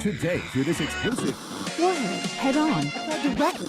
Today, through this exclusive... Go ahead, head on, directly.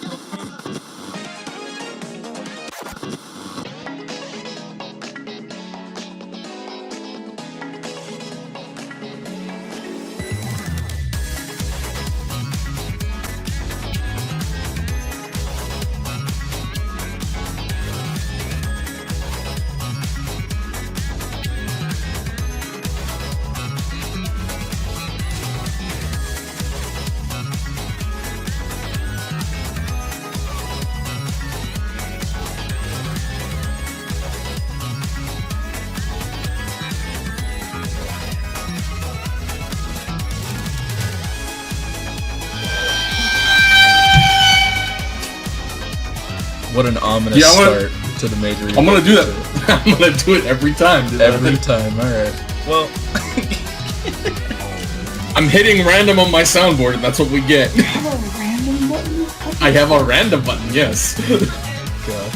What an ominous start to the Major League. I'm gonna do that. I'm gonna do it every time. Dude. Every time, alright. Well, I'm hitting random on my soundboard, and that's what we get. You have a random button? I have a random button, yes. God.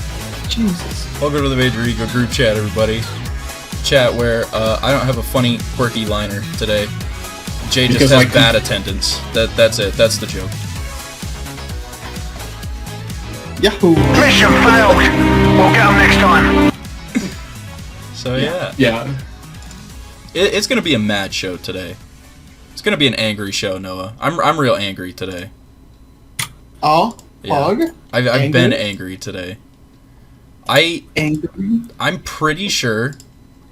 Jesus. Welcome to the Major Ego group chat, everybody. Chat where I don't have a funny, quirky liner today. Jay just has bad attendance. That's it. That's the joke. Yahoo! Mission failed. We'll get them next time. So yeah. Yeah. It's gonna be a mad show today. It's gonna be an angry show, Noah. I'm real angry today. Oh, Yeah. Hog? I've been angry today. Angry? I'm pretty sure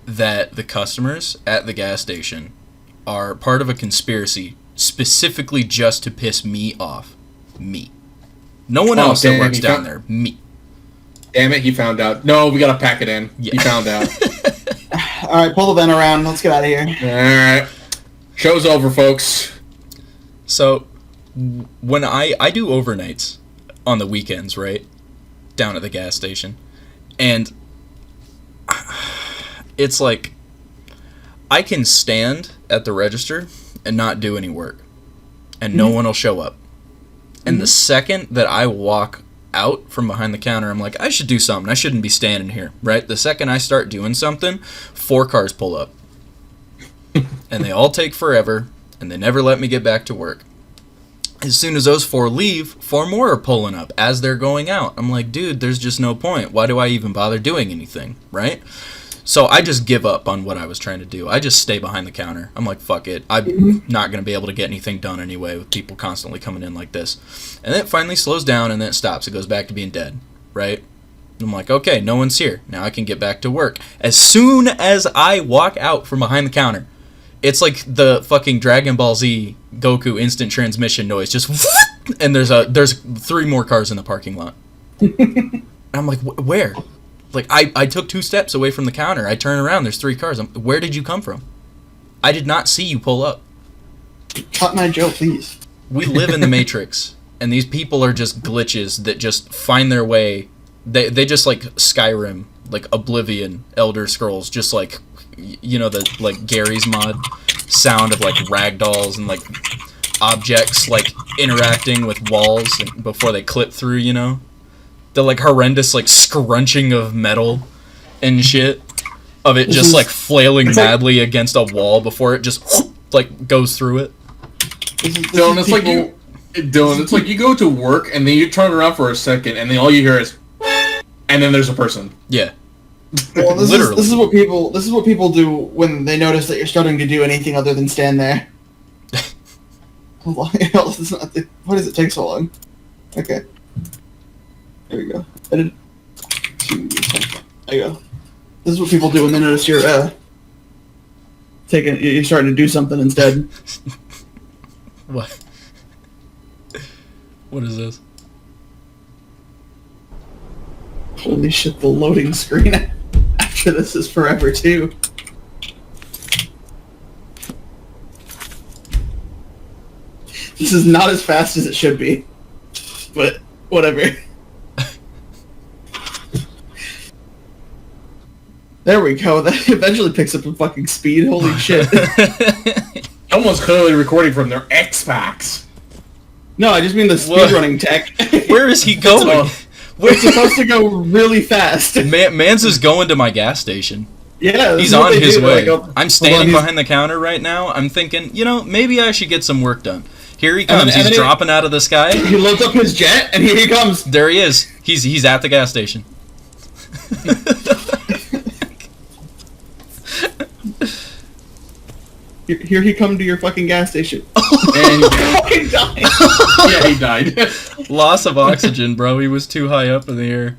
that the customers at the gas station are part of a conspiracy specifically just to piss me off. Me. No one else that works down there. Me. Damn it, he found out. No, we gotta pack it in. Yeah. He found out. Alright, pull the vent around. Let's get out of here. Alright. Show's over, folks. So, when I do overnights on the weekends, right? Down at the gas station. And it's like, I can stand at the register and not do any work. And no one will show up. And the second that I walk out from behind the counter, I'm like, I should do something. I shouldn't be standing here, right? The second I start doing something, 4 cars pull up. And they all take forever, and they never let me get back to work. As soon as those 4 leave, 4 more are pulling up as they're going out. I'm like, dude, there's just no point. Why do I even bother doing anything, right? So I just give up on what I was trying to do. I just stay behind the counter. I'm like, fuck it. I'm not going to be able to get anything done anyway with people constantly coming in like this. And then it finally slows down and then it stops. It goes back to being dead, right? And I'm like, okay, no one's here. Now I can get back to work. As soon as I walk out from behind the counter, it's like the fucking Dragon Ball Z Goku instant transmission noise. Just and there's 3 more cars in the parking lot. And I'm like, where? Like, I took 2 steps away from the counter. I turn around, there's 3 cars. Where did you come from? I did not see you pull up. Cut my joke, please. We live in the Matrix, and these people are just glitches that just find their way. They just like Skyrim, like Oblivion, Elder Scrolls, just like, you know, the like Gary's mod sound of like ragdolls and like objects like interacting with walls before they clip through, you know? The like horrendous like scrunching of metal and shit of it just like flailing madly against a wall before it just like goes through it. Dylan, it's like you go to work and then you turn around for a second and then all you hear is and then there's a person. Yeah. Well, this is what people do when they notice that you're starting to do anything other than stand there. Why does it take so long? Okay. There we go. Edit. There you go. This is what people do when they notice you're you're starting to do something instead. What? What is this? Holy shit, the loading screen after this is forever too. This is not as fast as it should be. But whatever. There we go. That eventually picks up in fucking speed. Holy shit. Someone's clearly recording from their Xbox. No, I just mean the speedrunning tech. Where is he going? It's supposed to go really fast. Mans is going to my gas station. Yeah, this He's is what on they his do. way. Like, oh, I'm standing hold on, behind the counter right now. I'm thinking, maybe I should get some work done. Here he And then- comes. and He's then dropping out of the sky. He loads up his jet, and here he comes. There he is. He's at the gas station. Here he come to your fucking gas station. And Fucking died. yeah, he died. Loss of oxygen, bro. He was too high up in the air.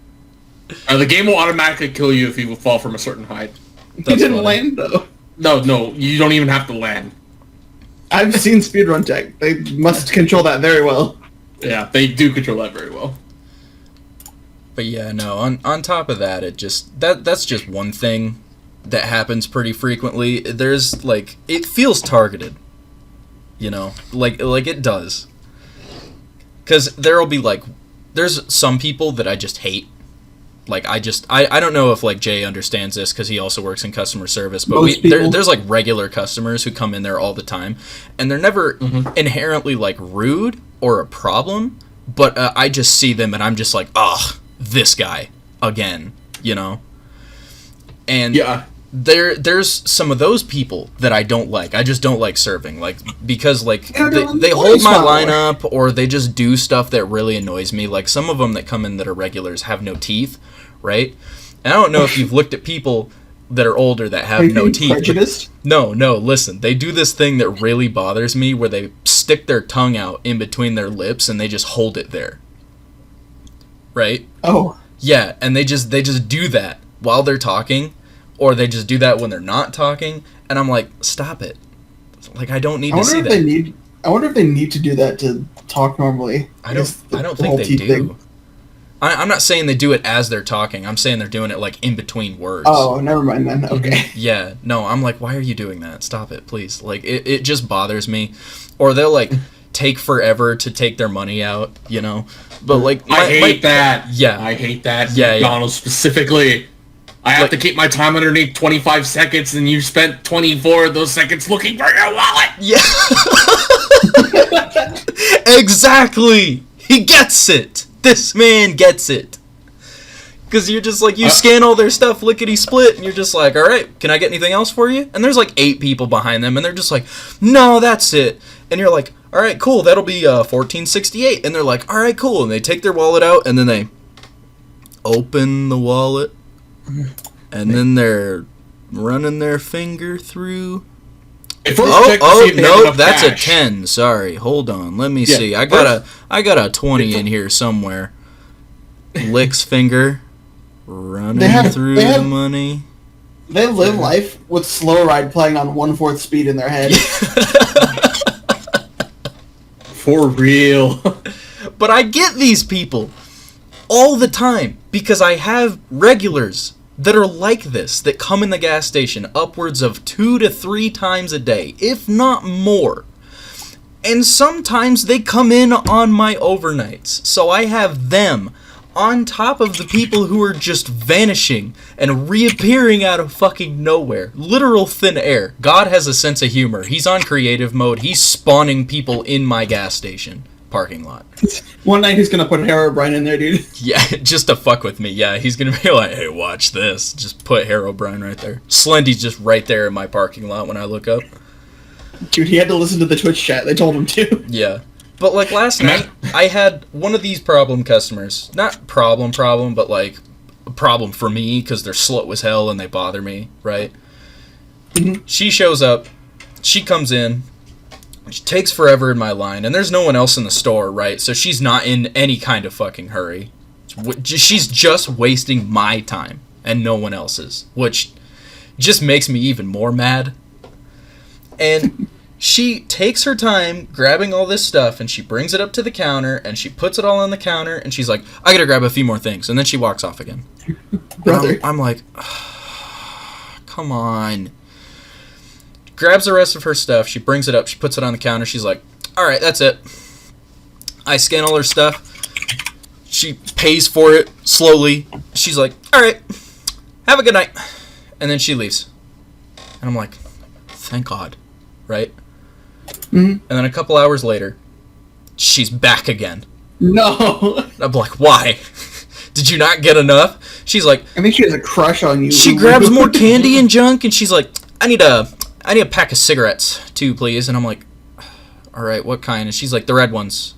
The game will automatically kill you if you fall from a certain height. He That's didn't funny. land though. No, you don't even have to land. I've seen speedrun tech. They must control that very well. Yeah, they do control that very well. But yeah, no. On top of that, that's just one thing that happens pretty frequently. There's like it feels targeted. Like it does. Cuz there'll be like there's some people that I just hate. Like I don't know if like Jay understands this because he also works in customer service, but there's like regular customers who come in there all the time, and they're never inherently like rude or a problem, but I just see them and I'm just like, ugh, this guy again, and Yeah. There's some of those people that I don't like. I just don't like serving, like because like Yeah, they no, hold my it's line not. up or they just do stuff that really annoys me. Like some of them that come in that are regulars have no teeth, right? And I don't know if you've looked at people that are older that have Are you no being teeth. prejudiced? No, listen. They do this thing that really bothers me where they stick their tongue out in between their lips and they just hold it there. Right? Oh, Yeah, and they just do that while they're talking, or they just do that when they're not talking, and I'm like, stop it. Like I don't need I to wonder see if that. they need. I wonder if they need to do that to talk normally. I don't The think whole they teeth do. thing. I'm not saying they do it as they're talking. I'm saying they're doing it like in between words. Oh, never mind then. Okay. Yeah, no, I'm like, why are you doing that? Stop it, please. Like, it just bothers me. Or they'll, like, take forever to take their money out, But, like, I hate that. Yeah. I hate that. Yeah, yeah. McDonald's specifically. I have to keep my time underneath 25 seconds, and you spent 24 of those seconds looking for your wallet. Yeah. Exactly. He gets it. This man gets it. Because you're just like, you scan all their stuff lickety-split, and you're just like, all right, can I get anything else for you? And there's like 8 people behind them, and they're just like, no, that's it. And you're like, all right, cool, that'll be $14.68. And they're like, all right, cool. And they take their wallet out, and then they open the wallet, and then they're running their finger through. First check to see if they have No, enough that's cash. a 10. Sorry, hold on. Let me Yeah, see. I got a 20 in here somewhere. Licks finger, running through they the have- money. They live life with slow ride playing on 1/4 speed in their head. For real. But I get these people all the time because I have regulars that are like this that come in the gas station upwards of 2 to 3 times a day, if not more. And sometimes they come in on my overnights, so I have them on top of the people who are just vanishing and reappearing out of fucking nowhere. Literal thin air. God has a sense of humor. He's on creative mode. He's spawning people in my gas station parking lot. One night he's gonna put Herobrine in there, dude. Yeah, just to fuck with me. Yeah, he's gonna be like, hey, watch this. Just put Herobrine right there. Slendy's just right there in my parking lot when I look up. Dude, he had to listen to the Twitch chat. They told him to. Yeah. But, like, last night, I had one of these problem customers. Not problem, but, like, a problem for me, because they're slow as hell and they bother me, right? Mhm. She shows up. She comes in. She takes forever in my line, and there's no one else in the store, right? So she's not in any kind of fucking hurry. She's just wasting my time and no one else's, which just makes me even more mad. And she takes her time grabbing all this stuff, and she brings it up to the counter, and she puts it all on the counter, and she's like, I gotta grab a few more things, and then she walks off again. Brother. I'm like, come on. Grabs the rest of her stuff, she brings it up, she puts it on the counter, she's like, alright, that's it. I scan all her stuff. She pays for it slowly. She's like, alright, have a good night. And then she leaves. And I'm like, thank God. Right? Mhm. And then a couple hours later, she's back again. No. I'm like, why? Did you not get enough? She's like, I think she has a crush on you. she grabs more candy and junk, and she's like, I need a pack of cigarettes too, please. And I'm like, all right, what kind? And she's like, the red ones.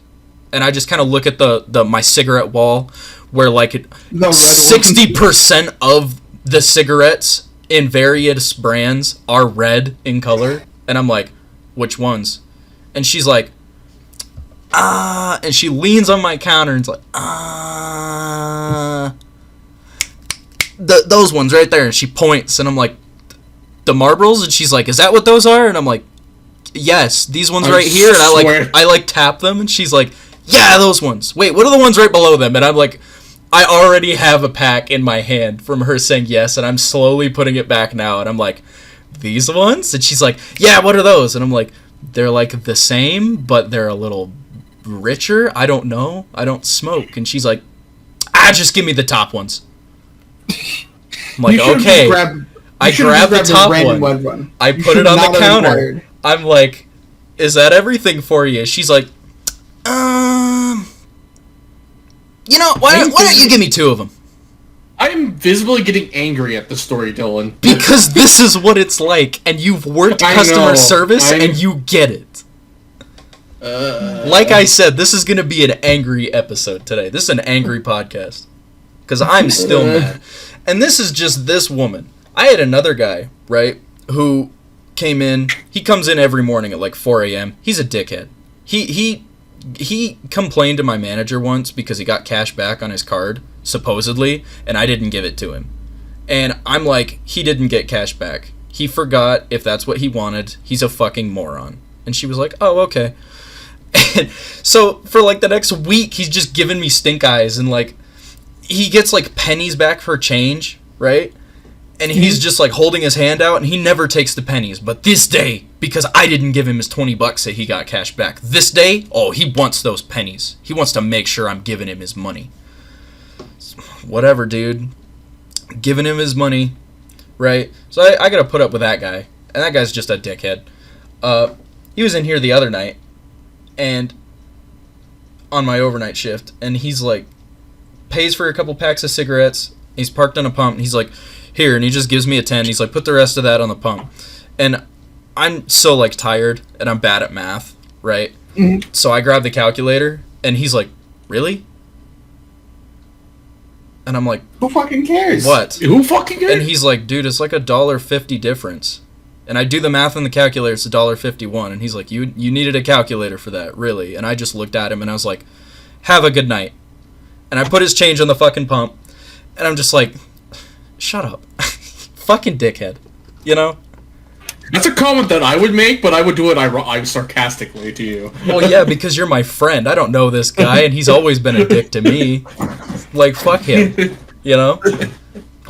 And I just kind of look at my cigarette wall, where like 60% of the cigarettes in various brands are red in color, and I'm like, which ones? And she's like, and she leans on my counter and it's like, those ones right there. And she points, and I'm like, the Marlboros? And she's like, is that what those are? And I'm like, yes, these ones right here. And I like tap them, and she's like, yeah, those ones. Wait, what are the ones right below them? And I'm like, I already have a pack in my hand from her saying yes, and I'm slowly putting it back now, and I'm like, these ones? And she's like, yeah, what are those? And I'm like, they're like the same, but they're a little richer. I don't know. I don't smoke. And she's like, just give me the top ones. I'm like, okay. I grab the top one. I put it on the counter. Required. I'm like, is that everything for you? She's like, you know, why don't you give me 2 of them? I'm visibly getting angry at the story, Dylan. Because this is what it's like, and you've worked customer service, and you get it. Like I said, this is going to be an angry episode today. This is an angry podcast. Because I'm still mad. And this is just this woman. I had another guy, right, who came in. He comes in every morning at like 4 a.m. He's a dickhead. He complained to my manager once because he got cash back on his card, supposedly, and I didn't give it to him. And I'm like, he didn't get cash back. He forgot if that's what he wanted. He's a fucking moron. And she was like, oh, okay. And so for like the next week, he's just giving me stink eyes, and like, he gets like pennies back for change, right? And he's just like holding his hand out, and he never takes the pennies. But this day, because I didn't give him his $20 that he got cash back, this day, oh, he wants those pennies. He wants to make sure I'm giving him his money. Whatever, dude. Giving him his money, right? So I gotta put up with that guy. And that guy's just a dickhead. He was in here the other night, and on my overnight shift, and he's like, pays for a couple packs of cigarettes. He's parked on a pump, and he's like, here, and he just gives me a 10. He's like, put the rest of that on the pump. And I'm so like tired, and I'm bad at math, right? Mm-hmm. So I grab the calculator, and he's like, really? And I'm like, who fucking cares? What? Who fucking cares? And he's like, dude, it's like $1.50 difference. And I do the math on the calculator, it's $1.51. And he's like, you needed a calculator for that, really? And I just looked at him, and I was like, have a good night. And I put his change on the fucking pump, and I'm just like, shut up. Fucking dickhead. You know? That's a comment that I would make, but I would do it I sarcastically to you. Well, yeah, because you're my friend. I don't know this guy, and he's always been a dick to me. Like, fuck him. You know?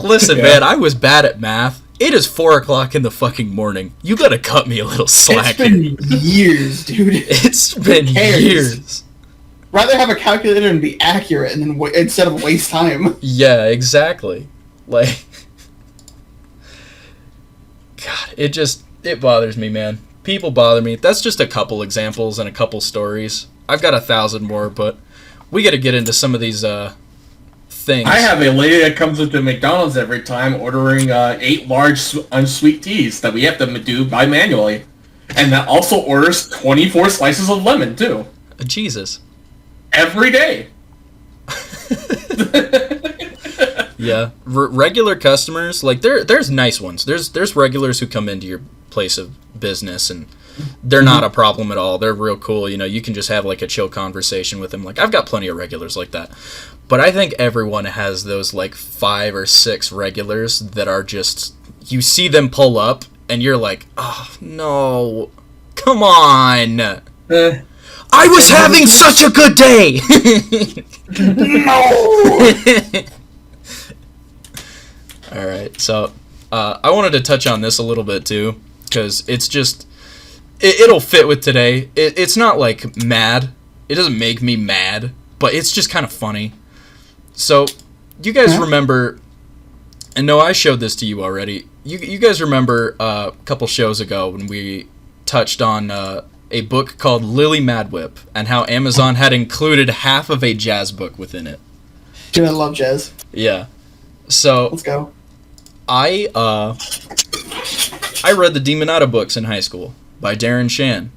Listen, man, I was bad at math. It is 4 o'clock in the fucking morning. You gotta cut me a little slack. It's been years, dude. It's been years. Rather have a calculator and be accurate, and then instead of waste time. Yeah, exactly. Like, God, it bothers me, man. People bother me. That's just a couple examples and a couple stories. I've got 1,000 more, but we got to get into some of these things. I have a lady that comes into McDonald's every time ordering 8 large unsweet teas that we have to do by manually. And that also orders 24 slices of lemon, too. Jesus. Every day. Yeah, regular customers, like there's nice ones. There's regulars who come into your place of business, and they're not a problem at all. They're real cool. You know, you can just have like a chill conversation with them. Like, I've got plenty of regulars like that. But I think everyone has those like 5 or 6 regulars that are just, you see them pull up and you're like, oh no, come on. I was having such a good day. No. All right, so I wanted to touch on this a little bit too, because it's just, it'll fit with today. It's not like mad. It doesn't make me mad, but it's just kind of funny. So, you guys remember, and no, I showed this to you already. You guys remember a couple shows ago when we touched on a book called Lily Madwhip, and how Amazon had included half of a jazz book within it. Dude, I love jazz. Yeah. So Let's go. I read the Demonata books in high school by Darren Shan.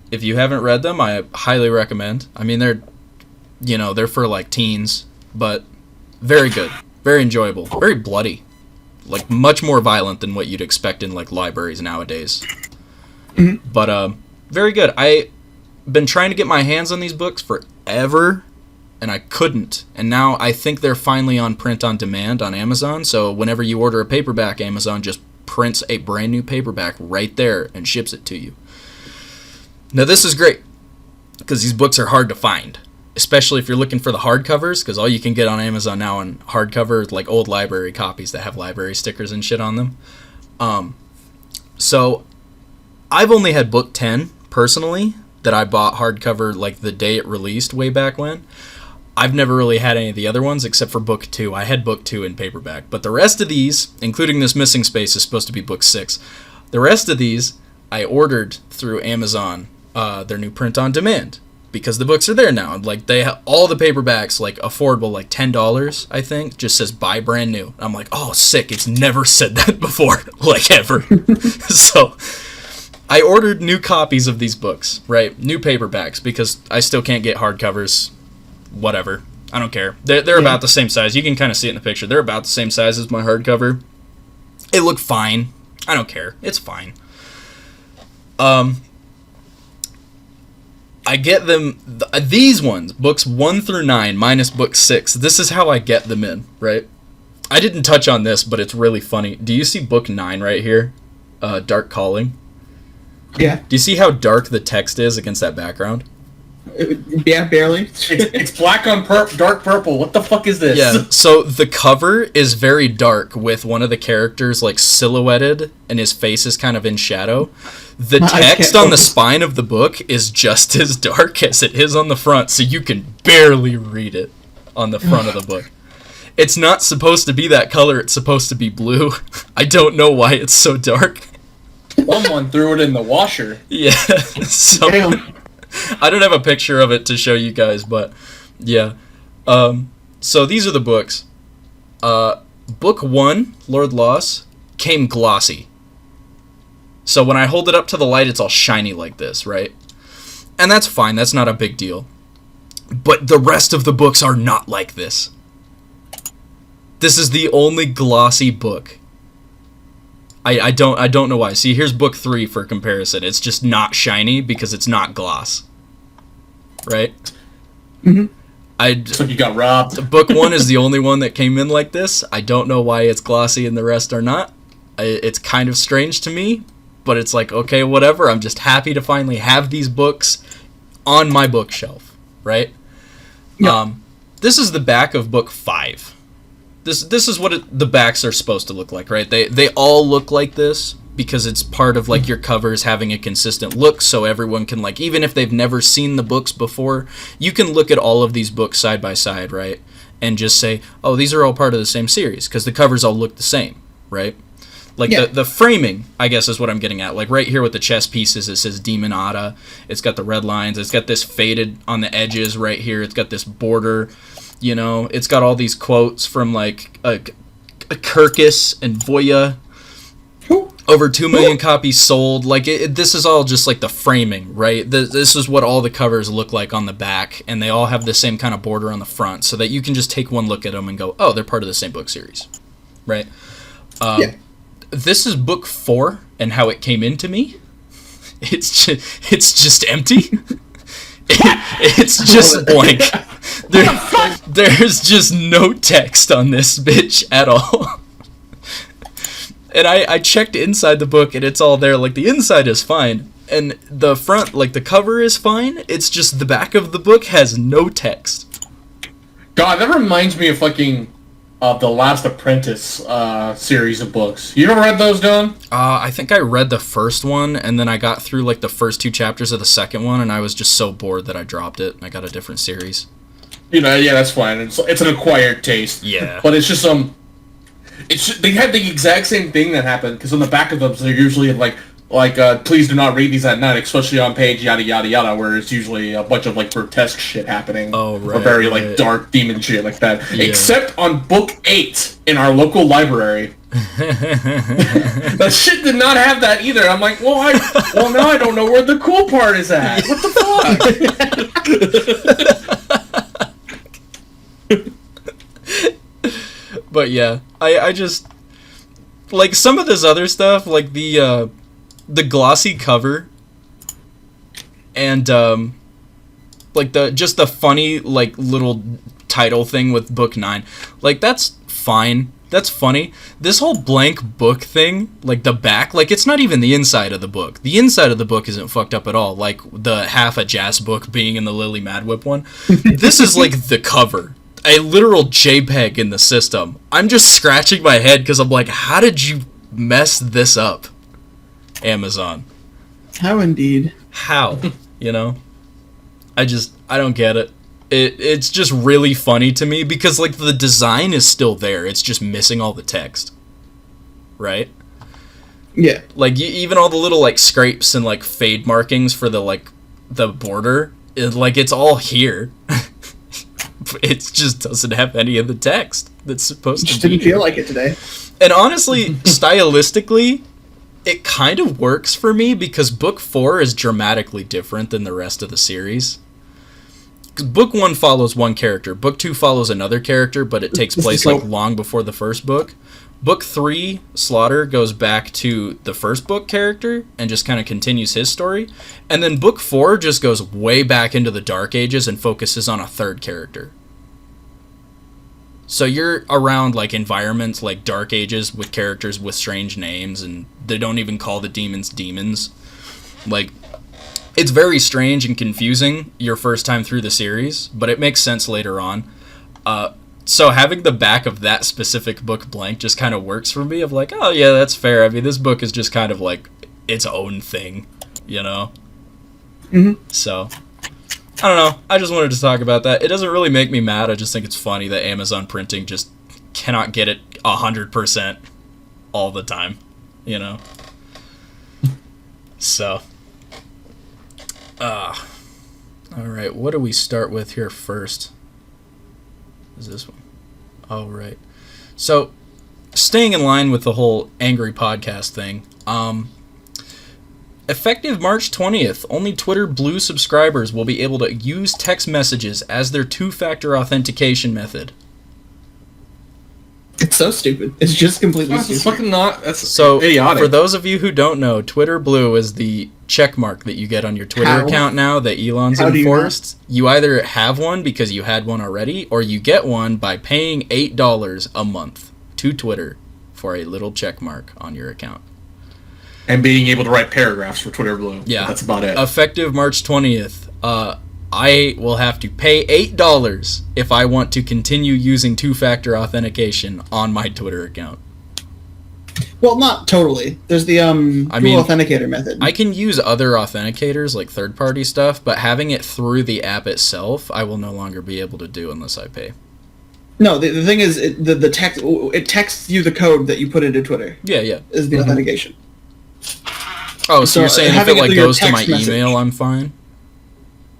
If you haven't read them, I highly recommend. I mean, they're for like teens, but very good, very enjoyable, very bloody, like much more violent than what you'd expect in like libraries nowadays. Mm-hmm. But very good. I've been trying to get my hands on these books forever, and I couldn't. And now I think they're finally on print on demand on Amazon. So whenever you order a paperback, Amazon just prints a brand new paperback right there and ships it to you. Now this is great because these books are hard to find, especially if you're looking for the hardcovers, because all you can get on Amazon now on hardcover, like old library copies that have library stickers and shit on them. So I've only had book 10 personally that I bought hardcover like the day it released way back when. I've never really had any of the other ones except for book 2. I had book 2 in paperback, but the rest of these, including this missing space, is supposed to be book 6. The rest of these I ordered through Amazon, their new print on demand, because the books are there now. Like they have all the paperbacks like affordable, like $10 I think, just says buy brand new. I'm like, oh sick, it's never said that before, like ever. So I ordered new copies of these books, right? New paperbacks, because I still can't get hardcovers. Whatever, I don't care. They're about the same size. You can kind of see it in the picture. They're about the same size as my hardcover. It looked fine. I don't care. It's fine. I get them, these ones, books 1 through 9, minus book 6. This is how I get them in, right? I didn't touch on this, but it's really funny. Do you see book 9 right here? Dark Calling? Yeah. Do you see how dark the text is against that background? Yeah, barely. It's black on dark purple. What the fuck is this? Yeah, so the cover is very dark with one of the characters like silhouetted and his face is kind of in shadow. The text on the spine of the book is just as dark as it is on the front, so you can barely read it on the front of the book. It's not supposed to be that color, it's supposed to be blue. I don't know why it's so dark. Someone threw it in the washer. Yeah, so Damn. I don't have a picture of it to show you guys, but yeah. So these are the books. Book 1, Lord Loss, came glossy. So when I hold it up to the light, it's all shiny like this, right? And that's fine, that's not a big deal. But the rest of the books are not like this. This is the only glossy book. I don't know why. See, here's book 3 for comparison. It's just not shiny because it's not gloss. Right? Mm-hmm. So you got robbed. Book 1 is the only one that came in like this. I don't know why it's glossy and the rest are not. It's kind of strange to me, but it's like, okay, whatever. I'm just happy to finally have these books on my bookshelf, right? Yep. This is the back of book 5. This is what the backs are supposed to look like, right? They all look like this because it's part of like your covers having a consistent look, so everyone can like, even if they've never seen the books before, you can look at all of these books side by side, right? And just say, oh, these are all part of the same series because the covers all look the same, right? Like the framing, I guess, is what I'm getting at. Like right here with the chess pieces, it says Demonata. It's got the red lines. It's got this faded on the edges right here. It's got this border. You know, it's got all these quotes from like a Kirkus and Voya. Over 2 million copies sold. Like this is all just like the framing, right? This is what all the covers look like on the back, and they all have the same kind of border on the front, so that you can just take one look at them and go, oh, they're part of the same book series, right? This is book 4 and how it came into me. It's just empty. It's just blank. There's just no text on this bitch at all. And I checked inside the book and it's all there. Like the inside is fine. And the front, like the cover is fine. It's just the back of the book has no text. God, that reminds me of fucking the Last Apprentice series of books. You ever read those, Dylan? I think I read the first one, and then I got through like the first 2 chapters of the second one, and I was just so bored that I dropped it. I got a different series. You know, yeah, that's fine. It's an acquired taste. Yeah. But it's just they had the exact same thing that happened, because on the back of them, they're usually like like, please do not read these at night, especially on page yada yada yada, where it's usually a bunch of like grotesque shit happening. Oh, right, or very right. like dark demon shit like that. Yeah. Except on book 8 in our local library. That shit did not have that either. I'm like, well, now I don't know where the cool part is at. What the fuck? But yeah, I just like some of this other stuff, like the glossy cover and like the funny like little title thing with book 9. Like that's fine. That's funny. This whole blank book thing, like the back, like it's not even the inside of the book. The inside of the book isn't fucked up at all, like the half a jazz book being in the Lily Madwhip one. This is like the cover. A literal JPEG in the system. I'm just scratching my head because I'm like, how did you mess this up, Amazon? How indeed? How? You know? I don't get it. It's just really funny to me because like the design is still there. It's just missing all the text. Right? Yeah. Like even all the little like scrapes and like fade markings for the like the border, it's all here. It just doesn't have any of the text that's supposed to be. Didn't feel like it today. And honestly, stylistically, it kind of works for me because book 4 is dramatically different than the rest of the series. 'Cause book 1 follows one character, book 2 follows another character, but it takes place like long before the first book. Book 3, Slaughter, goes back to the first book character and just kind of continues his story. And then book 4 just goes way back into the Dark Ages and focuses on a third character. So you're around like environments like Dark Ages with characters with strange names, and they don't even call the demons demons. Like, it's very strange and confusing your first time through the series, but it makes sense later on. So having the back of that specific book blank just kind of works for me of like, oh yeah, that's fair. I mean, this book is just kind of like its own thing, you know? Mm-hmm. So, I don't know. I just wanted to talk about that. It doesn't really make me mad. I just think it's funny that Amazon Printing just cannot get it 100% all the time, you know? So, all right, what do we start with here first? Is this one? Oh, right. So, staying in line with the whole angry podcast thing, effective March 20th, only Twitter Blue subscribers will be able to use text messages as their two-factor authentication method. It's so stupid. It's just completely That's stupid. fucking not. That's So, idiotic. for those of you who don't know, Twitter Blue is the check mark that you get on your Twitter How? account now that Elon's How do you enforced. You either have one because you had one already, or you get one by paying $8 a month to Twitter for a little check mark on your account. And being able to write paragraphs for Twitter Blue. Yeah. That's about it. Effective March 20th, I will have to pay $8 if I want to continue using two-factor authentication on my Twitter account. Well, not totally. There's the dual authenticator method. I can use other authenticators, like third-party stuff, but having it through the app itself, I will no longer be able to do unless I pay. No, the thing is, the text it texts you the code that you put into Twitter. Yeah. Is the authentication. Oh, so you're saying if having it it like through your goes to my text message. email, I'm fine?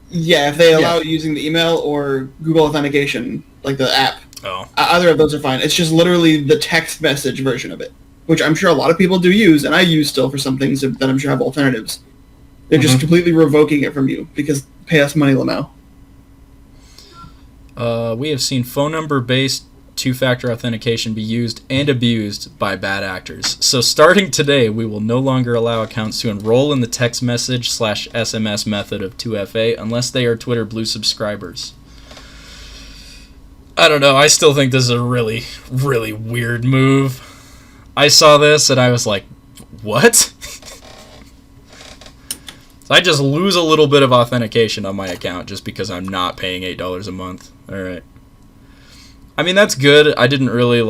Yeah, if they allow using the email or Google Authentication, like the app, Oh. either of those are fine. It's just literally the text message version of it, which I'm sure a lot of people do use, and I use still for some things that I'm sure have alternatives. They're just completely revoking it from you because pay us money, Lamau. We have seen phone number-based two-factor authentication be used and abused by bad actors. So starting today, we will no longer allow accounts to enroll in the text message/SMS method of 2FA unless they are Twitter Blue subscribers. I don't know. I still think this is a really, really weird move. I saw this and I was like, what? So I just lose a little bit of authentication on my account just because I'm not paying $8 a month. All right. I mean, that's good. I didn't really,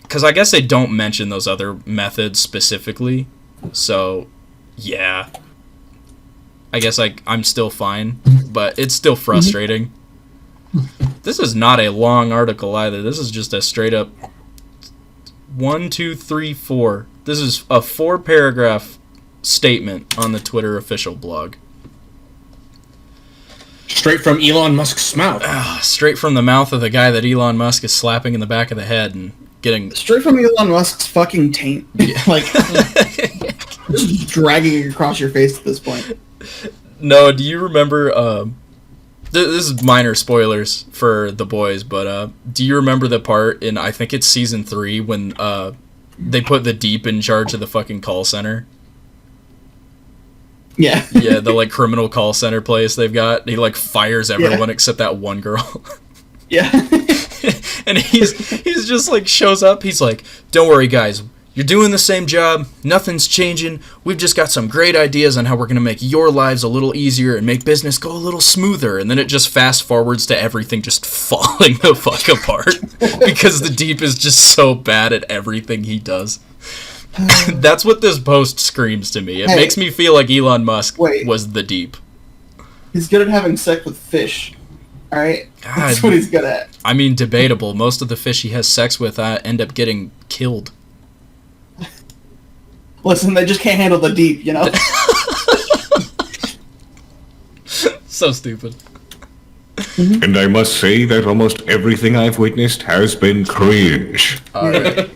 because I guess they don't mention those other methods specifically. So, yeah. I guess I'm still fine, but it's still frustrating. This is not a long article either. This is just a straight up 1, 2, 3, 4. This is a 4-paragraph statement on the Twitter official blog. Straight from Elon Musk's mouth. Straight from the mouth of the guy that Elon Musk is slapping in the back of the head and getting... Straight from Elon Musk's fucking taint. Yeah. Like, just dragging it across your face at this point. No, do you remember... this is minor spoilers for The Boys, but do you remember the part in, I think it's season 3, when they put the Deep in charge of the fucking call center? Yeah. Yeah, the like criminal call center place they've got. He like fires everyone except that one girl. Yeah. And he's just like shows up. He's like, "Don't worry, guys. You're doing the same job. Nothing's changing. We've just got some great ideas on how we're gonna make your lives a little easier and make business go a little smoother." And then it just fast forwards to everything just falling the fuck apart because the Deep is just so bad at everything he does. That's what this post screams to me. It makes me feel like Elon Musk was the Deep. He's good at having sex with fish. Alright? That's what he's good at. I mean, debatable. Most of the fish he has sex with end up getting killed. Listen, they just can't handle the Deep, you know? So stupid. And I must say that almost everything I've witnessed has been cringe. Alright.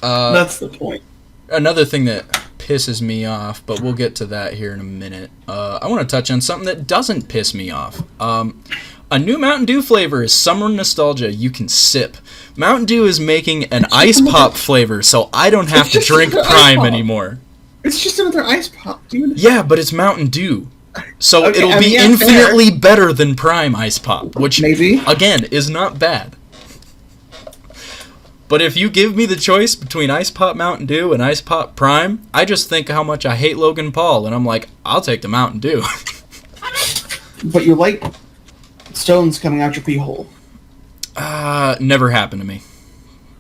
That's the point. Another thing that pisses me off, but we'll get to that here in a minute. I want to touch on something that doesn't piss me off. A new Mountain Dew flavor is summer nostalgia you can sip. Mountain Dew is making an ice pop flavor, so I don't have to drink Prime anymore. It's just another ice pop, dude. Yeah, but it's Mountain Dew. So Okay, it'll be infinitely better than Prime ice pop, which, maybe, again, is not bad. But if you give me the choice between Ice Pop Mountain Dew and Ice Pop Prime, I just think how much I hate Logan Paul, and I'm like, I'll take the Mountain Dew. But you like stones coming out your pee hole. Never happened to me.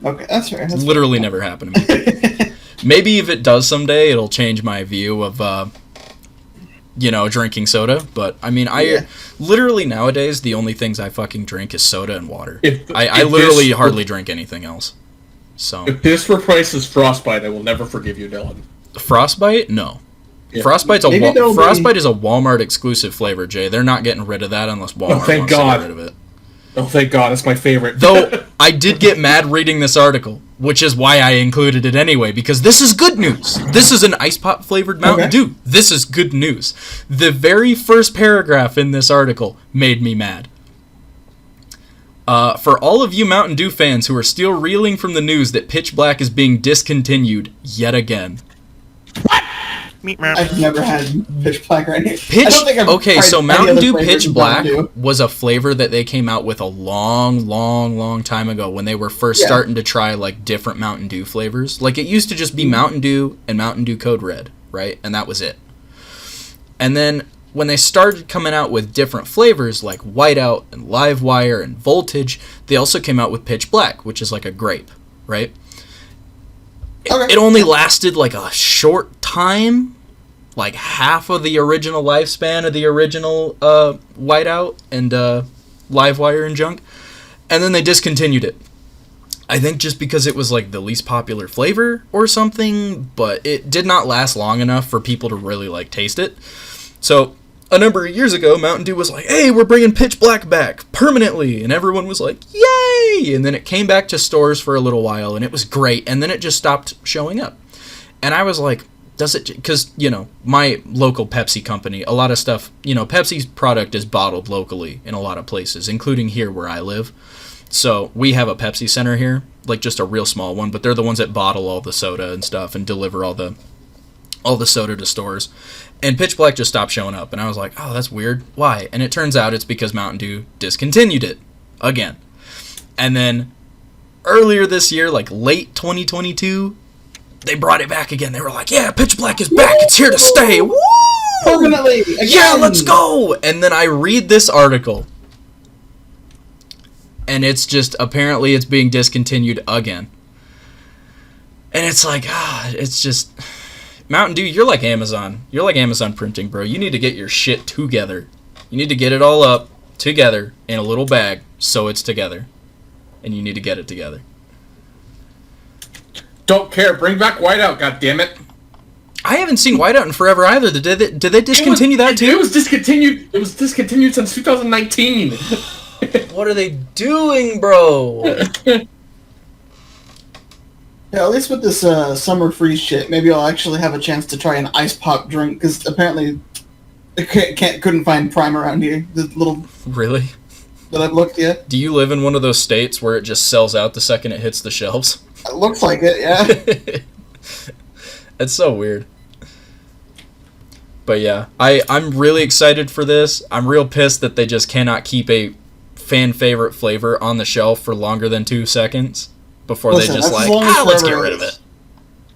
Okay, that's fair. That's Literally never happened to me. Maybe if it does someday, it'll change my view of, drinking soda. But, I mean, literally nowadays, the only things I fucking drink is soda and water. I literally hardly drink anything else. So if this replaces Frostbite, I will never forgive you, Dylan. Frostbite? No. Yeah. Frostbite is a Walmart exclusive flavor, Jay. They're not getting rid of that unless Walmart wants to get rid of it. Oh, thank God. It's my favorite. Though, I did get mad reading this article, which is why I included it anyway, because this is good news. This is an Ice Pop flavored Mountain Dew. This is good news. The very first paragraph in this article made me mad. For all of you Mountain Dew fans who are still reeling from the news that Pitch Black is being discontinued yet again. I've never had Pitch Black or anything. So Mountain Dew Pitch Black was a flavor that they came out with a long time ago when they were first starting to try like different Mountain Dew flavors. Like it used to just be Mountain Dew and Mountain Dew Code Red, right? And that was it. And then when they started coming out with different flavors like Whiteout and Livewire and Voltage, they also came out with Pitch Black, which is like a grape, right? It only lasted like a short time, like half of the original lifespan of the original Whiteout and Livewire and junk, and then they discontinued it. I think just because it was like the least popular flavor or something, but it did not last long enough for people to really like taste it. So a number of years ago, Mountain Dew was like, hey, we're bringing Pitch Black back permanently. And everyone was like, yay! And then it came back to stores for a little while, and it was great. And then it just stopped showing up. And I was like, does it... Because, my local Pepsi company, a lot of stuff... Pepsi's product is bottled locally in a lot of places, including here where I live. So we have a Pepsi center here, like just a real small one, but they're the ones that bottle all the soda and stuff and deliver all the soda to stores. And Pitch Black just stopped showing up, and I was like, oh, that's weird. Why? And it turns out it's because Mountain Dew discontinued it again. And then earlier this year, like late 2022, they brought it back again. They were like, yeah, Pitch Black is back. It's here to stay. Woo! Permanently. Again. Yeah, let's go. And then I read this article, and it's just, apparently it's being discontinued again. And it's like, it's just... Mountain Dew, you're like Amazon. You're like Amazon printing, bro. You need to get your shit together. You need to get it all up together in a little bag so it's together. And you need to get it together. Don't care. Bring back Whiteout, goddammit. I haven't seen Whiteout in forever either. Did they discontinue that too? It was discontinued. It was discontinued since 2019. What are they doing, bro? Yeah, at least with this summer freeze shit, maybe I'll actually have a chance to try an ice pop drink, because apparently I couldn't find Prime around here. The little Really? that I've looked yet. Do you live in one of those states where it just sells out the second it hits the shelves? It looks like it, yeah. It's so weird. But yeah, I'm really excited for this. I'm real pissed that they just cannot keep a fan favorite flavor on the shelf for longer than 2 seconds before Listen, they just that's like, as long as let's get forever rid of is. it.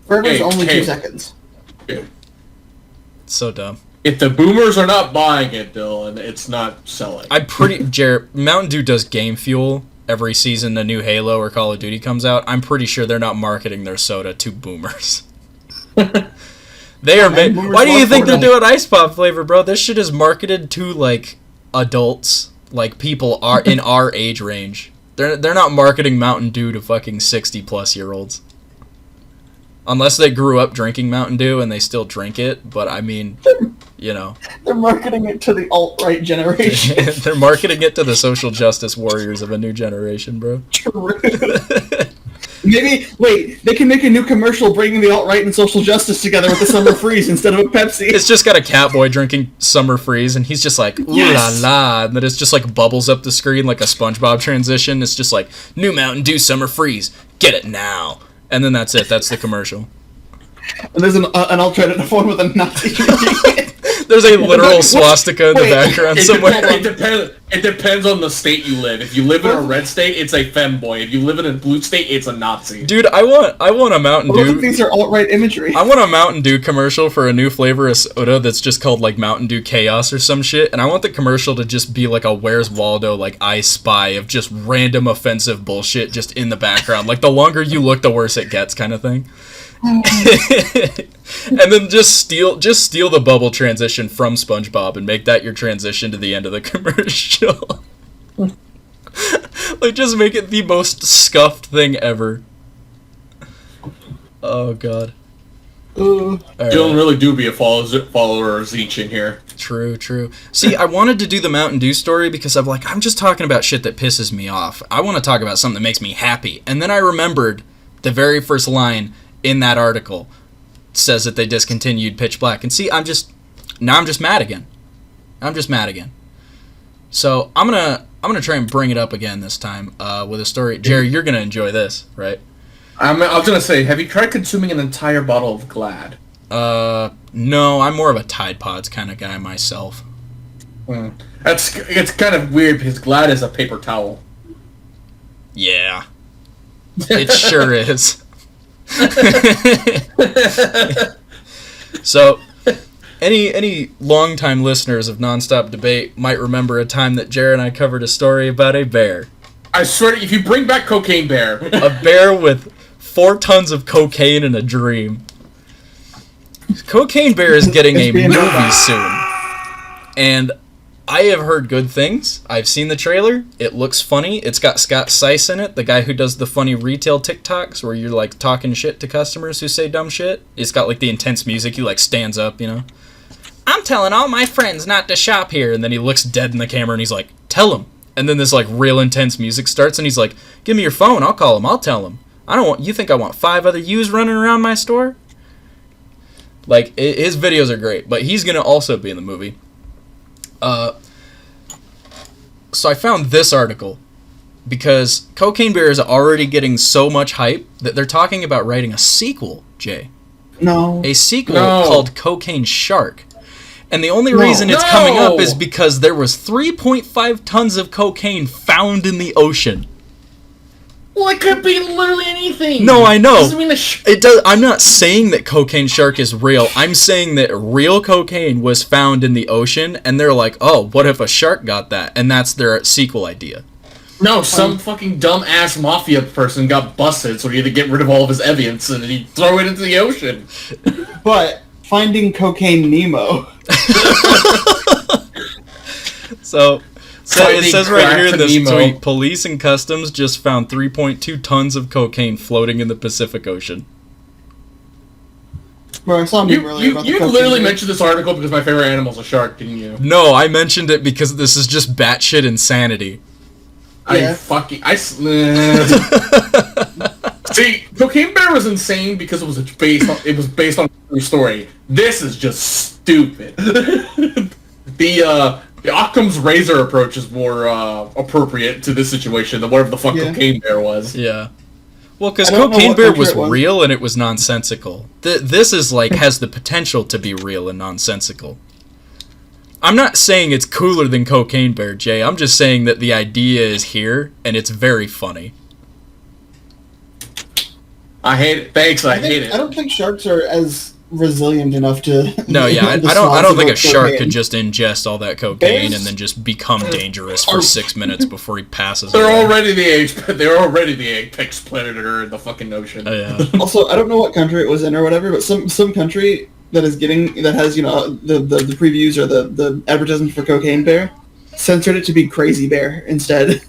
Forever's Hey, only hey. 2 seconds. It's so dumb. If the boomers are not buying it, Dylan, it's not selling. Jared, Mountain Dew does Game Fuel every season a new Halo or Call of Duty comes out. I'm pretty sure they're not marketing their soda to boomers. They are. boomers Why do you love think they're Fortnite. doing ice pop flavor, bro? This shit is marketed to like adults, like people are in our age range. They're not marketing Mountain Dew to fucking 60-plus-year-olds. Unless they grew up drinking Mountain Dew and they still drink it, but I mean, you know. They're marketing it to the alt-right generation. They're marketing it to the social justice warriors of a new generation, bro. True. Maybe, wait, they can make a new commercial bringing the alt-right and social justice together with the summer freeze instead of a Pepsi. It's just got a Catboy drinking Summer Freeze, and he's just like, ooh Yes! la la, and then it's just like bubbles up the screen like a SpongeBob transition. It's just like, new Mountain Dew Summer Freeze, get it now. And then that's it, that's the commercial. And there's an alternative phone with a Nazi reading it. There's a literal swastika in the Wait, background somewhere. It depends on the state you live. If you live in a red state, it's a femboy. If you live in a blue state, it's a Nazi. Dude, I want a Mountain Both of Dew. these are alt-right imagery. I want a Mountain Dew commercial for a new flavor of soda that's just called like Mountain Dew Chaos or some shit, and I want the commercial to just be like a Where's Waldo, like I Spy of just random offensive bullshit just in the background. Like the longer you look, the worse it gets, kind of thing. And then just steal the bubble transition from SpongeBob and make that your transition to the end of the commercial. Like just make it the most scuffed thing ever. Oh god. Dylan really do be a follower of Zeech in here. True. See, I wanted to do the Mountain Dew story because I'm just talking about shit that pisses me off. I want to talk about something that makes me happy. And then I remembered the very first line in that article says that they discontinued Pitch Black. And see, I'm just mad again. So I'm gonna try and bring it up again this time with a story. Jerry, you're gonna enjoy this, right? I was gonna say, have you tried consuming an entire bottle of Glad? No, I'm more of a Tide Pods kind of guy myself. It's kind of weird because Glad is a paper towel. Yeah. It sure is. So, any longtime listeners of Nonstop Debate might remember a time that Jared and I covered a story about a bear. I swear, if you bring back Cocaine Bear, A bear with 4 tons of cocaine in a dream. Cocaine Bear is getting a movie soon. And I have heard good things. I've seen the trailer. It looks funny. It's got Scott Seiss in it, the guy who does the funny retail TikToks where you're like talking shit to customers who say dumb shit. It's got like the intense music. He like stands up, you know. I'm telling all my friends not to shop here. And then he looks dead in the camera and he's like, tell them. And then this like real intense music starts and he's like, give me your phone. I'll call him. I'll tell him. You think I want 5 other yous running around my store? Like, his videos are great, but he's going to also be in the movie. So I found this article because Cocaine Bear is already getting so much hype that they're talking about writing a sequel, Jay. No. A sequel No. called Cocaine Shark. And the only reason it's coming up is because there was 3.5 tons of cocaine found in the ocean. well, it could be literally anything. No, I know. Doesn't mean the It does. I'm not saying that Cocaine Shark is real. I'm saying that real cocaine was found in the ocean, and they're like, oh, what if a shark got that? And that's their sequel idea. No, some fucking dumb-ass mafia person got busted, so he had to get rid of all of his evidence, and he'd throw it into the ocean. But Finding Cocaine Nemo. So it says right Finding here in this Nemo. tweet, police and customs just found 3.2 tons of cocaine floating in the Pacific Ocean. Bro, I saw a meme earlier You about the literally cocaine. mentioned this article because my favorite animal is a shark, didn't you? No, I mentioned it because this is just batshit insanity. Yeah. See, Cocaine Bear was insane because it was based on a true story. This is just stupid. The Occam's razor approach is more appropriate to this situation than whatever the fuck Yeah. Cocaine Bear was. Yeah. Well, because I don't know Cocaine what Bear country was it was. real and it was nonsensical. This is like has the potential to be real and nonsensical. I'm not saying it's cooler than Cocaine Bear, Jay. I'm just saying that the idea is here and it's very funny. I hate it. Thanks, I hate it. I don't think sharks are as resilient enough to. No, yeah, I the don't think a responsible shark cocaine. could just ingest all that cocaine Bears and then just become dangerous for 6 minutes before he passes They're away. already the apex predator in the fucking ocean. Oh, yeah. Also, I don't know what country it was in or whatever, but some country that has the previews or the advertisements for Cocaine Bear censored it to be Crazy Bear instead.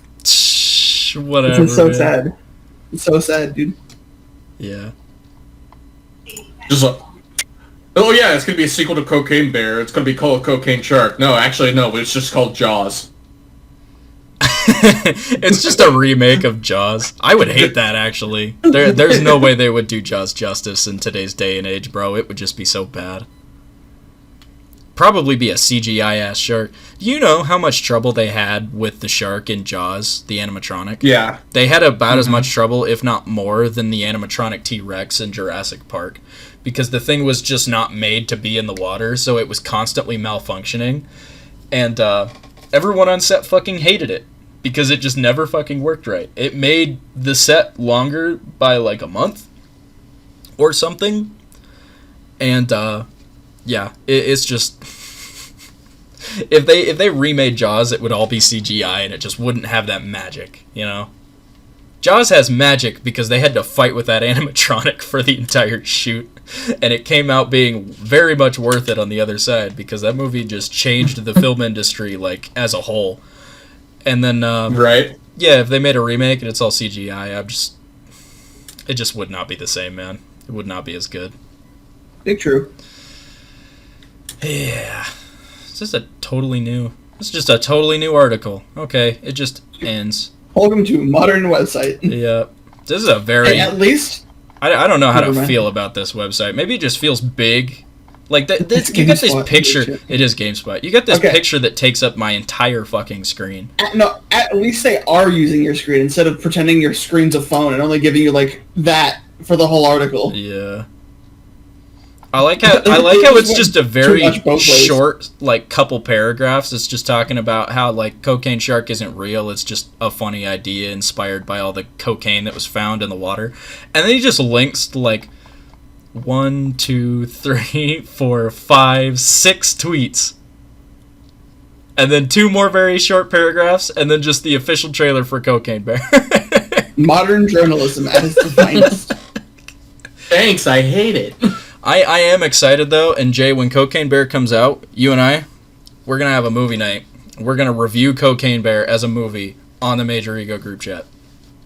Whatever. It's so man. sad. It's so sad, dude. Yeah. Just like, oh yeah, it's gonna be a sequel to Cocaine Bear. It's gonna be called Cocaine Shark. No, actually, no. It's just called Jaws. It's just a remake of Jaws. I would hate that, actually. There's no way they would do Jaws justice in today's day and age, bro. It would just be so bad. Probably be a CGI-ass shark. Do you know how much trouble they had with the shark in Jaws, the animatronic? Yeah. They had about as much trouble, if not more, than the animatronic T-Rex in Jurassic Park. Because the thing was just not made to be in the water, so it was constantly malfunctioning. And everyone on set fucking hated it. Because it just never fucking worked right. It made the set longer by like a month or something. And yeah, it's just if they remade Jaws, it would all be CGI and it just wouldn't have that magic, you know? Jaws has magic because they had to fight with that animatronic for the entire shoot, and it came out being very much worth it on the other side because that movie just changed the film industry like as a whole. And then Right. yeah, if they made a remake and it's all CGI, it just would not be the same, man. It would not be as good. Big true. Yeah. It's just a totally new article. Okay, it just ends. Welcome to modern website. Yeah. This is a very... Hey, at least I don't know how to Never mind. feel about this website. Maybe it just feels big. Like, you got this GameSpot. picture... It is GameSpot. You got this Okay. picture that takes up my entire fucking screen. at least they are using your screen instead of pretending your screen's a phone and only giving you like that for the whole article. Yeah. I like how it's just a very Too much both ways. short, like, couple paragraphs. It's just talking about how, like, Cocaine Shark isn't real. It's just a funny idea inspired by all the cocaine that was found in the water. And then he just links to, like, 1, 2, 3, 4, 5, 6 tweets. And then 2 more very short paragraphs, and then just the official trailer for Cocaine Bear. Modern journalism at its finest. Thanks, I hate it. I am excited, though, and Jay, when Cocaine Bear comes out, you and I, we're going to have a movie night. We're going to review Cocaine Bear as a movie on the Major Ego group chat.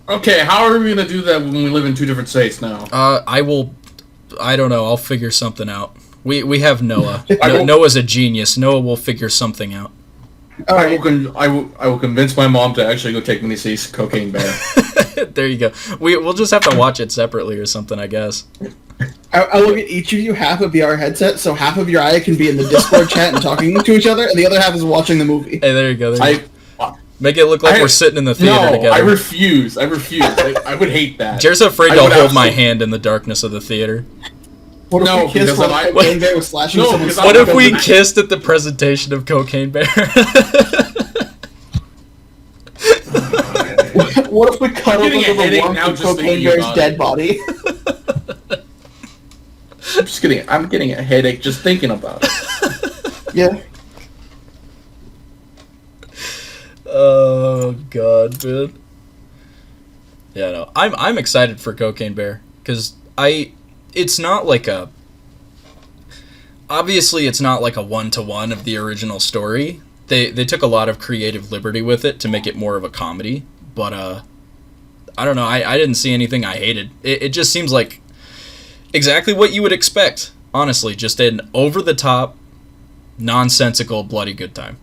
Okay, how are we gonna do that when we live in 2 different states now? I don't know, I'll figure something out. We have Noah. I will- Noah's a genius. Noah will figure something out. All I right. will convince my mom to actually go take me to see Cocaine Bear. There you go. We'll just have to watch it separately or something, I guess. I will get each of you half a VR headset, so half of your eye can be in the Discord chat and talking to each other, and the other half is watching the movie. Hey, there you go. There you go. I Make it look like I- we're sitting in the theater no, together. I refuse. I would hate that. Jared's afraid I to would hold my absolutely- hand in the darkness of the theater. What if No, we kiss because while I- Cocaine Bear was slashing No, someone's because What I'm if we gonna- kissed at the presentation of Cocaine Bear? What if we cuddled getting a under the headache warmth now of just Cocaine thinking Bear's about dead it. body? I'm getting a headache just thinking about it. Yeah. Oh god, man. Yeah, no. I'm excited for Cocaine Bear cuz it's not like a obviously it's not like a one-to-one of the original story. They took a lot of creative liberty with it to make it more of a comedy, but I don't know. I didn't see anything I hated. It just seems like exactly what you would expect Honestly, just an over-the-top, nonsensical, bloody good time.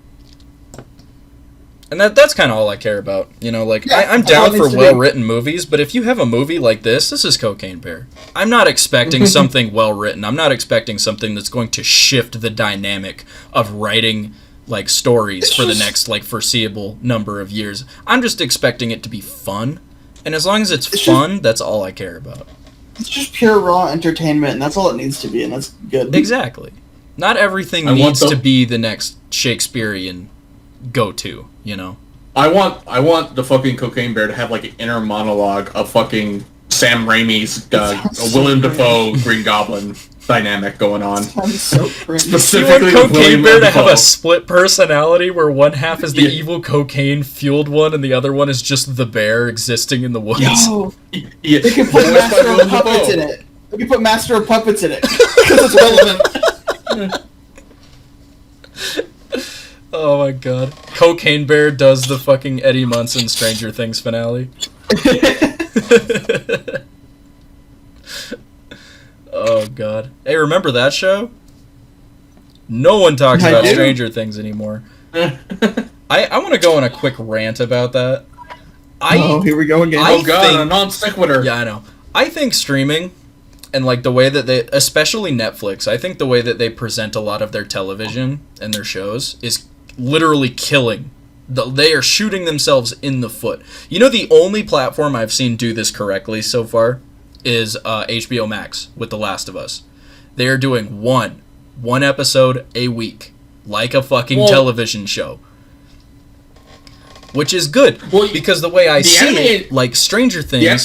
And that's kind of all I care about. You know, like, Yeah, I'm that's all down it for needs to be. well-written movies, but if you have a movie like this is Cocaine Bear. I'm not expecting something well-written. I'm not expecting something that's going to shift the dynamic of writing, like, stories for the next, like, foreseeable number of years. I'm just expecting it to be fun. And as long as it's fun, that's all I care about. It's just pure raw entertainment, and that's all it needs to be, and that's good. Exactly. Not everything needs to be the next Shakespearean go-to, you know? I want the fucking Cocaine Bear to have like an inner monologue of fucking Sam Raimi's Willem Dafoe Green Goblin dynamic going on. Sounds so cringe. You want Specifically with Cocaine William Bear to have Dafoe. a split personality where one half is the Yeah. evil cocaine-fueled one and the other one is just the bear existing in the woods? Yo, Yeah. they could put Voiced by Master of Willem Puppets Dafoe. in it. They could put Master of Puppets in it because it's relevant. Oh my god. Cocaine Bear does the fucking Eddie Munson Stranger Things finale. Oh god. Hey, remember that show? No one talks I about do. Stranger Things anymore. I want to go on a quick rant about that. Here we go again. I Oh god, think- a non sequitur. Yeah, I know. I think streaming and like the way that they, especially Netflix, I think the way that they present a lot of their television and their shows is literally killing. They are shooting themselves in the foot. You know, the only platform I've seen do this correctly so far is HBO Max with The Last of Us. They are doing one episode a week, like a fucking television show. Which is good, Well, because the way I the see animated- it, like Stranger Things, Yeah.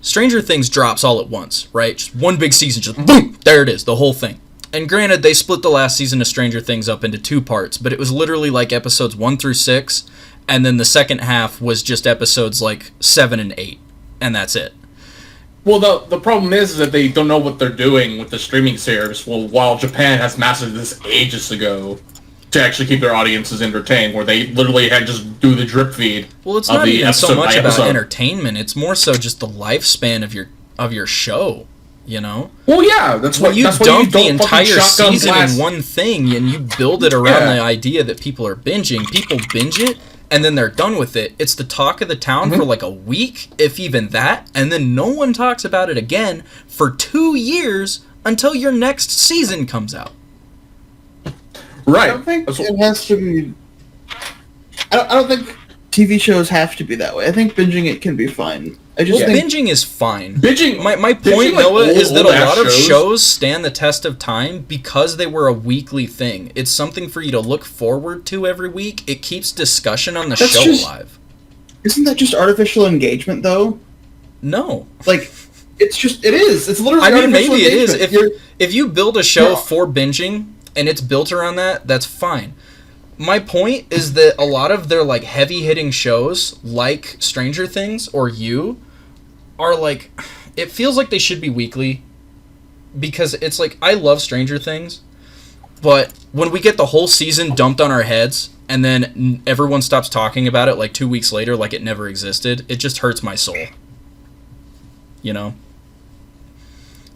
Stranger Things drops all at once, right? Just one big season, just boom, there it is, the whole thing. And granted, they split the last season of Stranger Things up into 2 parts, but it was literally like episodes 1 through 6, and then the second half was just episodes like 7 and 8, and that's it. Well, the problem is that they don't know what they're doing with the streaming service. Well, while Japan has mastered this ages ago to actually keep their audiences entertained, where they literally had just do the drip feed. Well, it's of not the even so episode much by about episode. entertainment, it's more so just the lifespan of your show, you know? Well, yeah, that's When what you that's why dump the don't fucking entire shotgun season blast. in one thing and you build it around Yeah. the idea that people are binging, people binge it and then they're done with it. It's the talk of the town for like a week, if even that, and then no one talks about it again for 2 years until your next season comes out. Right. I don't think That's it what- has to be. I don't think TV shows have to be that way. I think binging it can be fine. I just Well, think binging is fine. Binging. My point, binging, like, Noah, is that a old-ass lot of shows- shows stand the test of time because they were a weekly thing. It's something for you to look forward to every week. It keeps discussion on the That's show just- alive. isn't that just artificial engagement though? No. Like, it is. It's literally. I mean, artificial maybe it is. engagement. If you build a show Yeah. for binging and it's built around that, that's fine. My point is that a lot of their like heavy-hitting shows, like Stranger Things or You, are like, it feels like they should be weekly, because it's like, I love Stranger Things, but when we get the whole season dumped on our heads and then everyone stops talking about it like 2 weeks later like it never existed, it just hurts my soul. You know?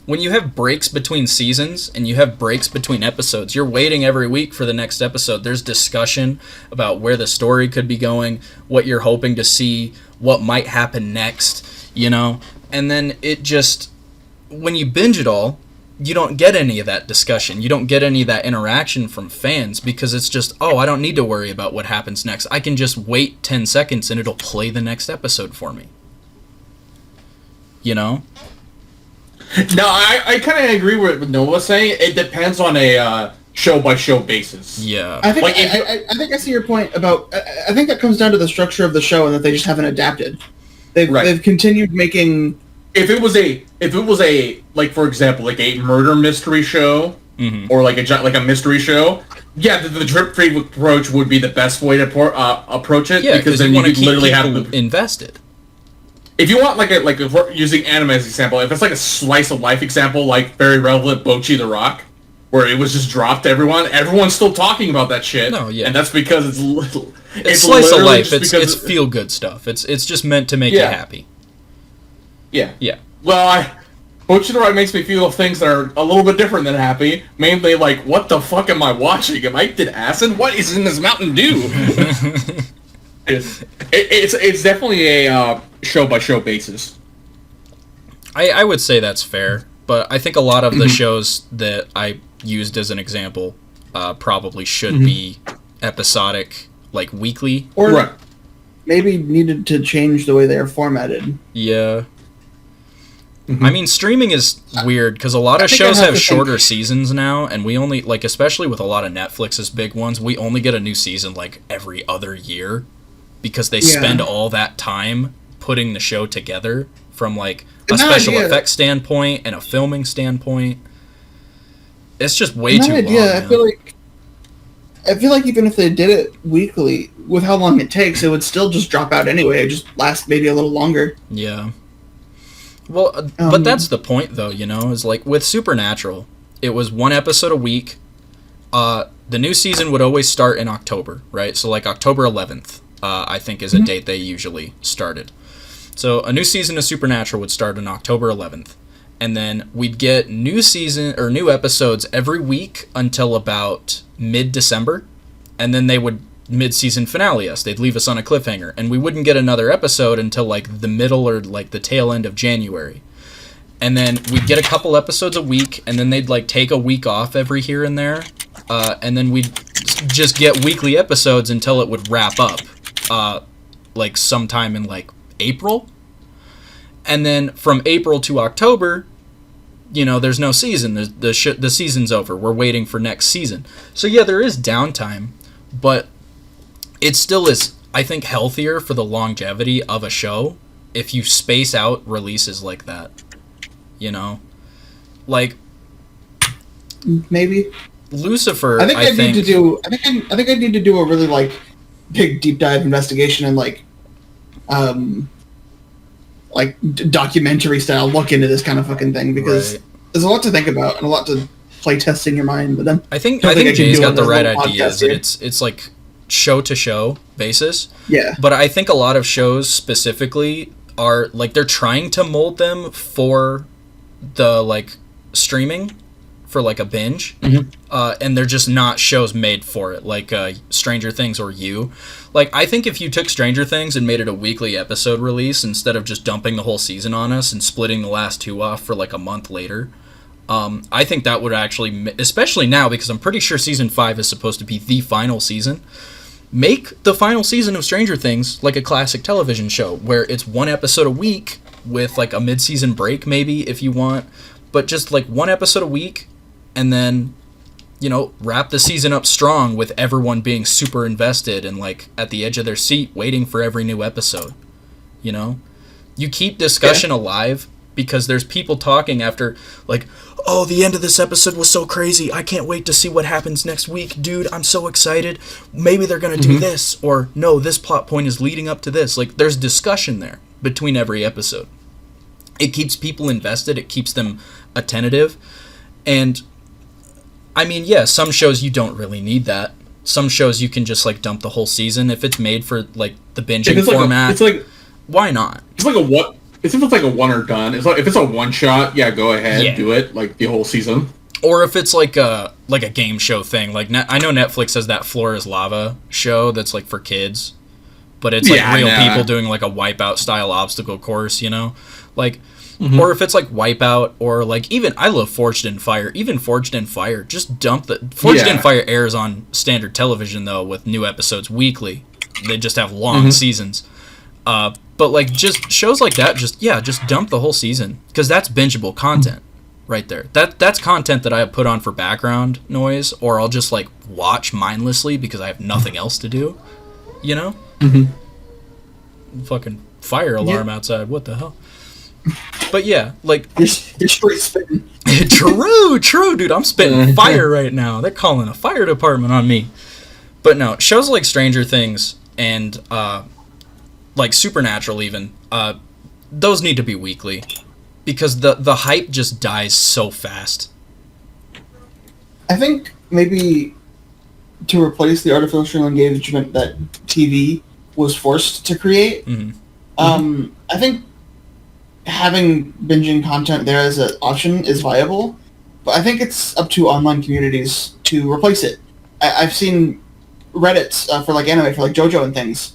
When you have breaks between seasons and you have breaks between episodes, you're waiting every week for the next episode. There's discussion about where the story could be going, what you're hoping to see, what might happen next, you know? And then it just, when you binge it all, you don't get any of that discussion. You don't get any of that interaction from fans because it's just, oh, I don't need to worry about what happens next. I can just wait 10 seconds and it'll play the next episode for me. You know? No, I kind of agree with what Noah was saying. It depends on a show-by-show basis. Yeah. I think Like, if you- I think I see your point about. I think that comes down to the structure of the show and that they just haven't adapted. They've continued making. If it was a like, for example, like a murder mystery show, Mhm. or like a mystery show, yeah, the drip feed approach would be the best way to approach it, Yeah, because because then you you want to could keep literally people have the. invested. If you want if we're using anime as an example, if it's like a slice of life example, like very relevant, Bocchi the Rock, where it was just dropped to everyone's still talking about that shit. No, yeah. And that's because it's little. It's slice of literally life. just It's feel good stuff. It's just meant to make Yeah. you happy. Yeah. Yeah. Well, Which is what makes me feel things that are a little bit different than happy. Mainly like, what the fuck am I watching? Am I did acid? What is in this Mountain Dew? it's definitely a show by show basis. I would say that's fair, but I think a lot of the shows that I used as an example probably should be episodic, like weekly. Or maybe needed to change the way they are formatted. Yeah. I mean, streaming is weird because a lot of shows have shorter seasons now, and we only, like, especially with a lot of Netflix's big ones, we only get a new season, like, every other year because they spend all that time putting the show together from, like, a special effects standpoint and a filming standpoint. It's just way too long. I feel like even if they did it weekly, with how long it takes, it would still just drop out anyway. It just last maybe a little longer. Yeah. Well, but that's the point, though, you know, is like with Supernatural, it was one episode a week. The new season would always start in October, right? So like October 11th, I think is a date they usually started. So a new season of Supernatural would start on October 11th. And then we'd get new episodes every week until about mid-December. And then they would mid-season finale us. They'd leave us on a cliffhanger. And we wouldn't get another episode until like the middle or like the tail end of January. And then we'd get a couple episodes a week. And then they'd like take a week off every here and there. And then we'd just get weekly episodes until it would wrap up. Like sometime in like April. And then from April to October, you know, there's no season. The season's over. We're waiting for next season. So yeah, there is downtime, but it still is, I think, healthier for the longevity of a show if you space out releases like that. You know, like maybe Lucifer. I think I need to do a really like big deep dive investigation and like documentary style look into this kind of fucking thing because there's a lot to think about and a lot to play test in your mind. But then I think Jay's got the right ideas. That it's like show to show basis. Yeah. But I think a lot of shows specifically are like they're trying to mold them for the like streaming for like a binge, and they're just not shows made for it, like Stranger Things or You. Like, I think if you took Stranger Things and made it a weekly episode release instead of just dumping the whole season on us and splitting the last two off for like a month later, I think that would actually, especially now because I'm pretty sure season 5 is supposed to be the final season, make the final season of Stranger Things like a classic television show where it's one episode a week with like a mid-season break maybe if you want, but just like one episode a week and then, you know, wrap the season up strong with everyone being super invested and like at the edge of their seat waiting for every new episode. You know, you keep discussion alive because there's people talking after like, oh, the end of this episode was so crazy. I can't wait to see what happens next week, dude. I'm so excited. Maybe they're going to do this, or no, this plot point is leading up to this. Like, there's discussion there between every episode. It keeps people invested. It keeps them attentive. And I mean, yeah, some shows you don't really need that. Some shows you can just like dump the whole season if it's made for like the binging format. Why not? It's like a what? If it's like a one or done. It's like if it's a one shot, yeah, go ahead, do it like the whole season. Or if it's like a game show thing. Like I know Netflix has that Floor is Lava show that's like for kids, but it's like real people doing like a Wipeout style obstacle course. You know, like. Or if it's like Wipeout, or like even I love Forged in Fire. Even Forged in Fire, just dump the Forged in Fire airs on standard television though with new episodes weekly. They just have long seasons. But like just shows like that, just dump the whole season because that's bingeable content right there. That's content that I put on for background noise, or I'll just like watch mindlessly because I have nothing else to do. You know? Fucking fire alarm outside. What the hell? But yeah, like you're straight spitting. True, dude. I'm spitting fire right now. They're calling a fire department on me. But no, shows like Stranger Things and like Supernatural, even those need to be weekly because the hype just dies so fast. I think maybe to replace the artificial engagement that TV was forced to create, I think having binging content there as an option is viable, but I think it's up to online communities to replace it. I've seen Reddits for like anime, for like JoJo and things.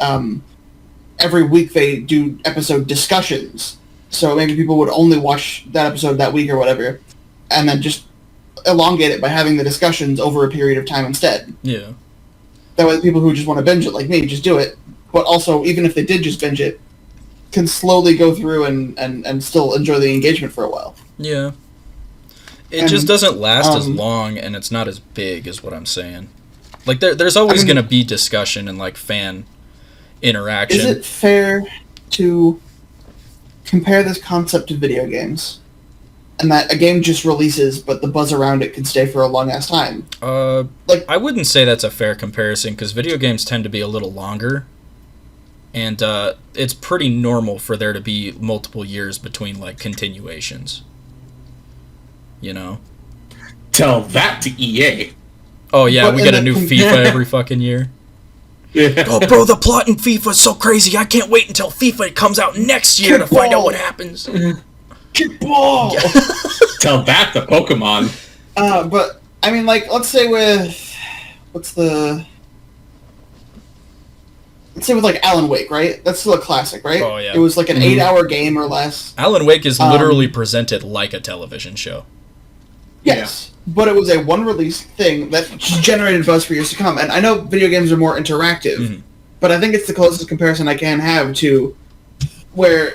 Every week they do episode discussions, so maybe people would only watch that episode that week or whatever, and then just elongate it by having the discussions over a period of time instead. Yeah. That way the people who just want to binge it like me just do it, but also even if they did just binge it, can slowly go through and still enjoy the engagement for a while. Yeah. It just doesn't last as long, and it's not as big, is what I'm saying. Like, there's always going to be discussion and, like, fan interaction. Is it fair to compare this concept to video games? And that a game just releases, but the buzz around it can stay for a long-ass time? I wouldn't say that's a fair comparison, because video games tend to be a little longer. And it's pretty normal for there to be multiple years between, like, continuations. You know? Tell that to EA. Oh, yeah, But we in get a the new FIFA every fucking year. Yeah. Oh, bro, the plot in FIFA is so crazy. I can't wait until FIFA comes out next year to find out what happens. Kickball! Tell that to Pokemon. But, I mean, like, let's say with... Let's say with, like, Alan Wake, right? That's still a classic, right? Oh, yeah. It was, like, an 8-hour game or less. Alan Wake is literally presented like a television show. Yes. But it was a one-release thing that generated buzz for years to come. And I know video games are more interactive, but I think it's the closest comparison I can have to where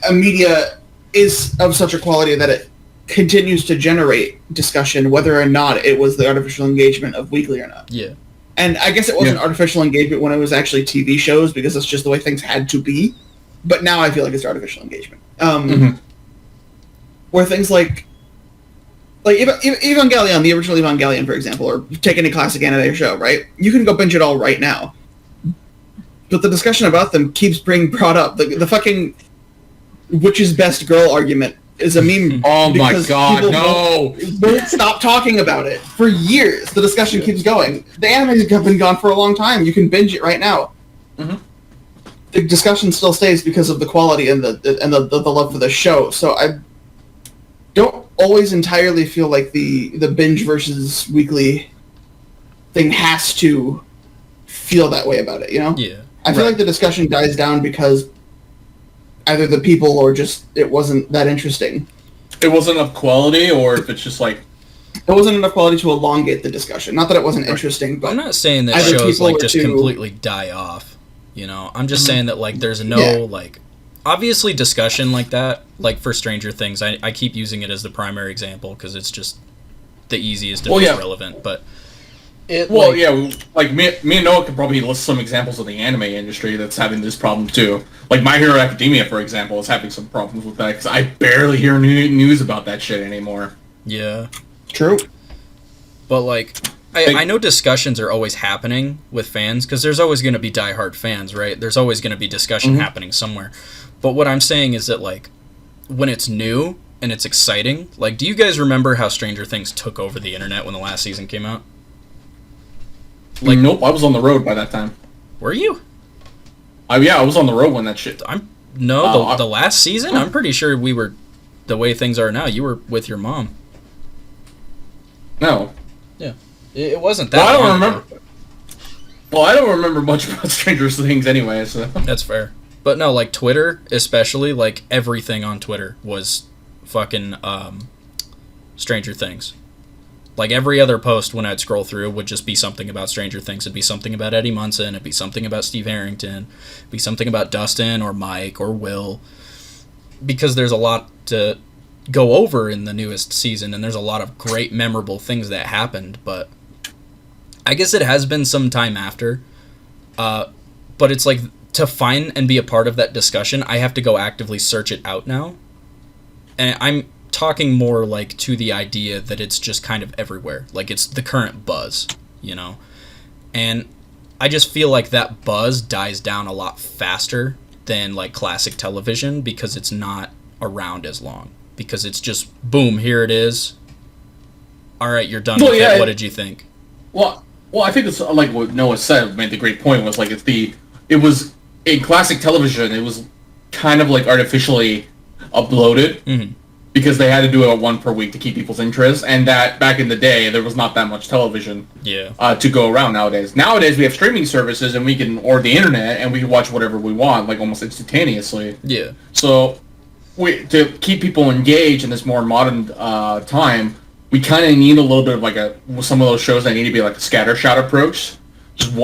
a media is of such a quality that it continues to generate discussion, whether or not it was the artificial engagement of weekly or not. Yeah. And I guess it wasn't artificial engagement when it was actually TV shows, because that's just the way things had to be. But now I feel like it's artificial engagement. Where things like Evangelion, the original Evangelion, for example, or take any classic anime show, right? You can go binge it all right now. But the discussion about them keeps being brought up. The fucking which is best girl argument is a meme. Oh my because god, people no! won't stop talking about it. For years, the discussion keeps going. The animes have been gone for a long time. You can binge it right now. The discussion still stays because of the quality and the love for the show. So I don't always entirely feel like the binge versus weekly thing has to feel that way about it, you know? Yeah. I feel like the discussion dies down because either the people or just it wasn't that interesting. It wasn't of quality, or if it's just like... It wasn't enough quality to elongate the discussion. Not that it wasn't interesting, but... I'm not saying that either shows, people like, were just too- completely die off, you know? I'm just saying that, like, there's no, like... Obviously, discussion like that, like, for Stranger Things, I keep using it as the primary example, because it's just the easiest and most relevant, but... Like me and Noah could probably list some examples of the anime industry that's having this problem too. Like My Hero Academia, for example, is having some problems with that because I barely hear news about that shit anymore. Yeah. True. But, like, I know discussions are always happening with fans, because there's always going to be diehard fans, right? There's always going to be discussion happening somewhere. But what I'm saying is that, like, when it's new and it's exciting, like, do you guys remember how Stranger Things took over the internet when the last season came out? Like, nope, I was on the road by that time. Were you? I was on the road when that shit... The last season? I'm pretty sure we were, the way things are now, you were with your mom. No. Yeah. It wasn't that long ago. Well, I don't remember much about Stranger Things anyway, so... That's fair. But no, like, Twitter, especially, like, everything on Twitter was fucking, Stranger Things. Like, every other post when I'd scroll through would just be something about Stranger Things. It'd be something about Eddie Munson. It'd be something about Steve Harrington. It'd be something about Dustin or Mike or Will. Because there's a lot to go over in the newest season, and there's a lot of great, memorable things that happened. But I guess it has been some time after. But it's like, to find and be a part of that discussion, I have to go actively search it out now. And I'm talking more like to the idea that it's just kind of everywhere, like it's the current buzz, you know. And I just feel like that buzz dies down a lot faster than like classic television, because it's not around as long, because it's just boom, here it is, all right, you're done with it. What did you think? Well, I think it's like what Noah said, made the great point, was like it was in classic television, it was kind of like artificially uploaded because they had to do it one per week to keep people's interest. And that back in the day, there was not that much television to go around nowadays. Nowadays, we have streaming services and or the internet, and we can watch whatever we want, like almost instantaneously. Yeah. So to keep people engaged in this more modern time, we kind of need a little bit of some of those shows that need to be like a scattershot approach. Just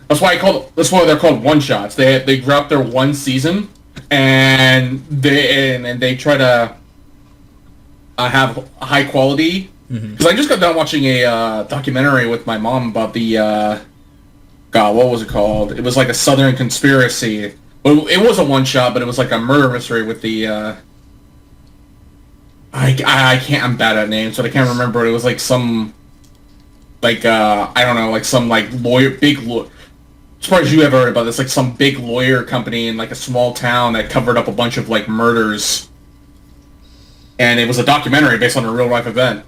that's why they're called one shots. They drop their one season and they try to have high quality. Because I just got done watching a documentary with my mom about the what was it called? It was like a Southern conspiracy. It was a one shot, but it was like a murder mystery with the I'm bad at names, but I can't remember. It was like some I don't know, like some like big lawyer. As far as you ever heard about this, like some big lawyer company in like a small town that covered up a bunch of like murders, and it was a documentary based on a real life event.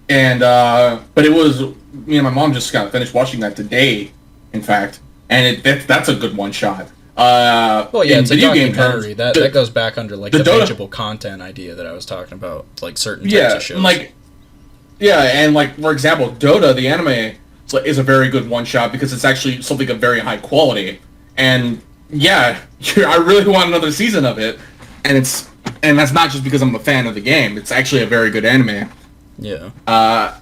And but it was me and my mom just got finished watching that today, in fact, and that's a good one shot. Well, yeah, it's a video game documentary. terms, that goes back under like the bingeable content idea that I was talking about, like certain types of shows. And like for example, Dota, the anime, is a very good one shot because it's actually something of very high quality. And yeah, I really want another season of it, and that's not just because I'm a fan of the game. It's actually a very good anime. Yeah.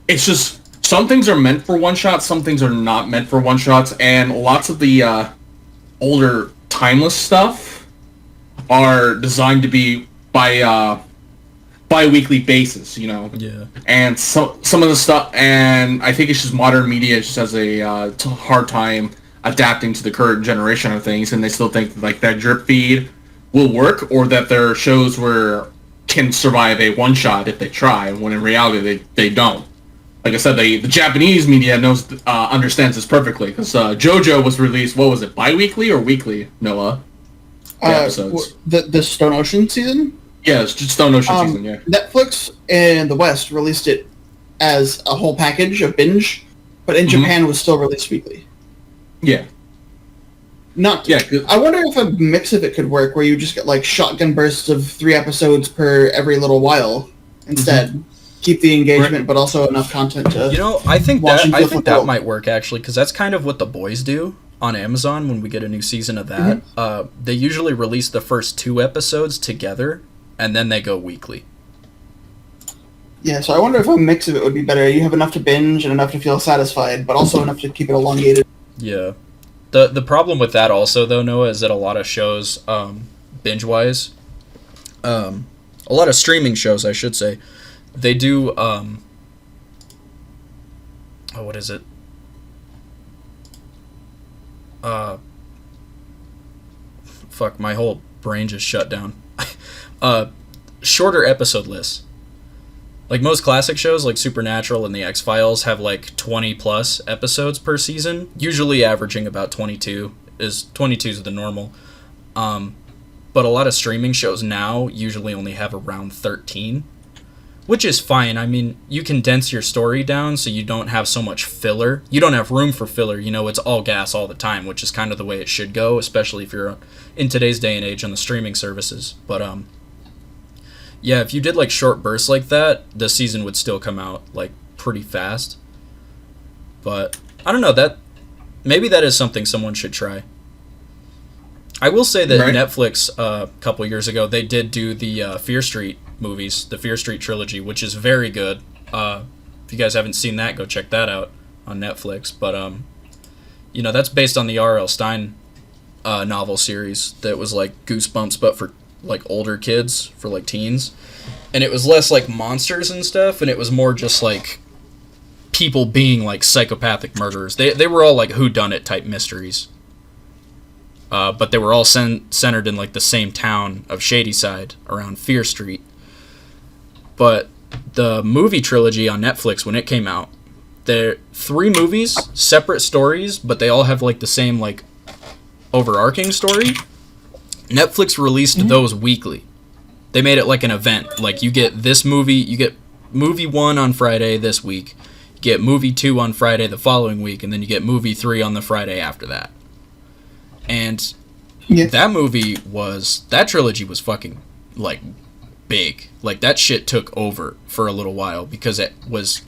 It's just some things are meant for one shots, some things are not meant for one shots, and lots of the older timeless stuff are designed to be bi-weekly basis, you know. Yeah. And some of the stuff, and I think it's just modern media just has a hard time adapting to the current generation of things, and they still think like that drip feed will work, or that their shows can survive a one shot if they try, when in reality they don't. Like I said, the Japanese media understands this perfectly, because JoJo was released, what was it, bi-weekly or weekly, Noah? Episodes. The Stone Ocean season? Yeah, it's just Stone Ocean season, yeah. Netflix in the West released it as a whole package, a binge, but in Japan it was still released weekly. Yeah. I wonder if a mix of it could work, where you just get like shotgun bursts of 3 episodes per every little while instead. Keep the engagement, but also enough content to I think that might work actually, because that's kind of what The Boys do on Amazon. When we get a new season of that, they usually release the first 2 episodes together, and then they go weekly. Yeah, so I wonder if a mix of it would be better. You have enough to binge and enough to feel satisfied, but also enough to keep it elongated. Yeah. The problem with that also, though, Noah, is that a lot of shows, binge-wise, a lot of streaming shows, I should say, they do, what is it? Fuck, my whole brain just shut down. Shorter episode lists. Like most classic shows like Supernatural and the X-Files have like 20 plus episodes per season, usually averaging about 22 is the normal. But a lot of streaming shows now usually only have around 13, which is fine. I mean, you condense your story down so you don't have so much filler. You don't have room for filler, it's all gas all the time, which is kind of the way it should go, especially if you're in today's day and age on the streaming services. But yeah, if you did like short bursts like that, the season would still come out like pretty fast. But I don't know, maybe that is something someone should try. I will say that Netflix a couple years ago, they did do the Fear Street movies, the Fear Street trilogy, which is very good. If you guys haven't seen that, go check that out on Netflix. But that's based on the R.L. Stine novel series that was like Goosebumps, but for like older kids, for like teens. And it was less like monsters and stuff, and it was more just like people being like psychopathic murderers. They were all like whodunit type mysteries. But they were all centered in like the same town of Shadyside around Fear Street. But the movie trilogy on Netflix, when it came out, they're 3 movies, separate stories, but they all have like the same like overarching story. Netflix released those weekly. They made it like an event. Like you get this movie, you get movie 1 on Friday this week, you get movie 2 on Friday the following week, and then you get movie 3 on the Friday after that. And Yeah. that trilogy was fucking, like, big. Like, that shit took over for a little while because it was,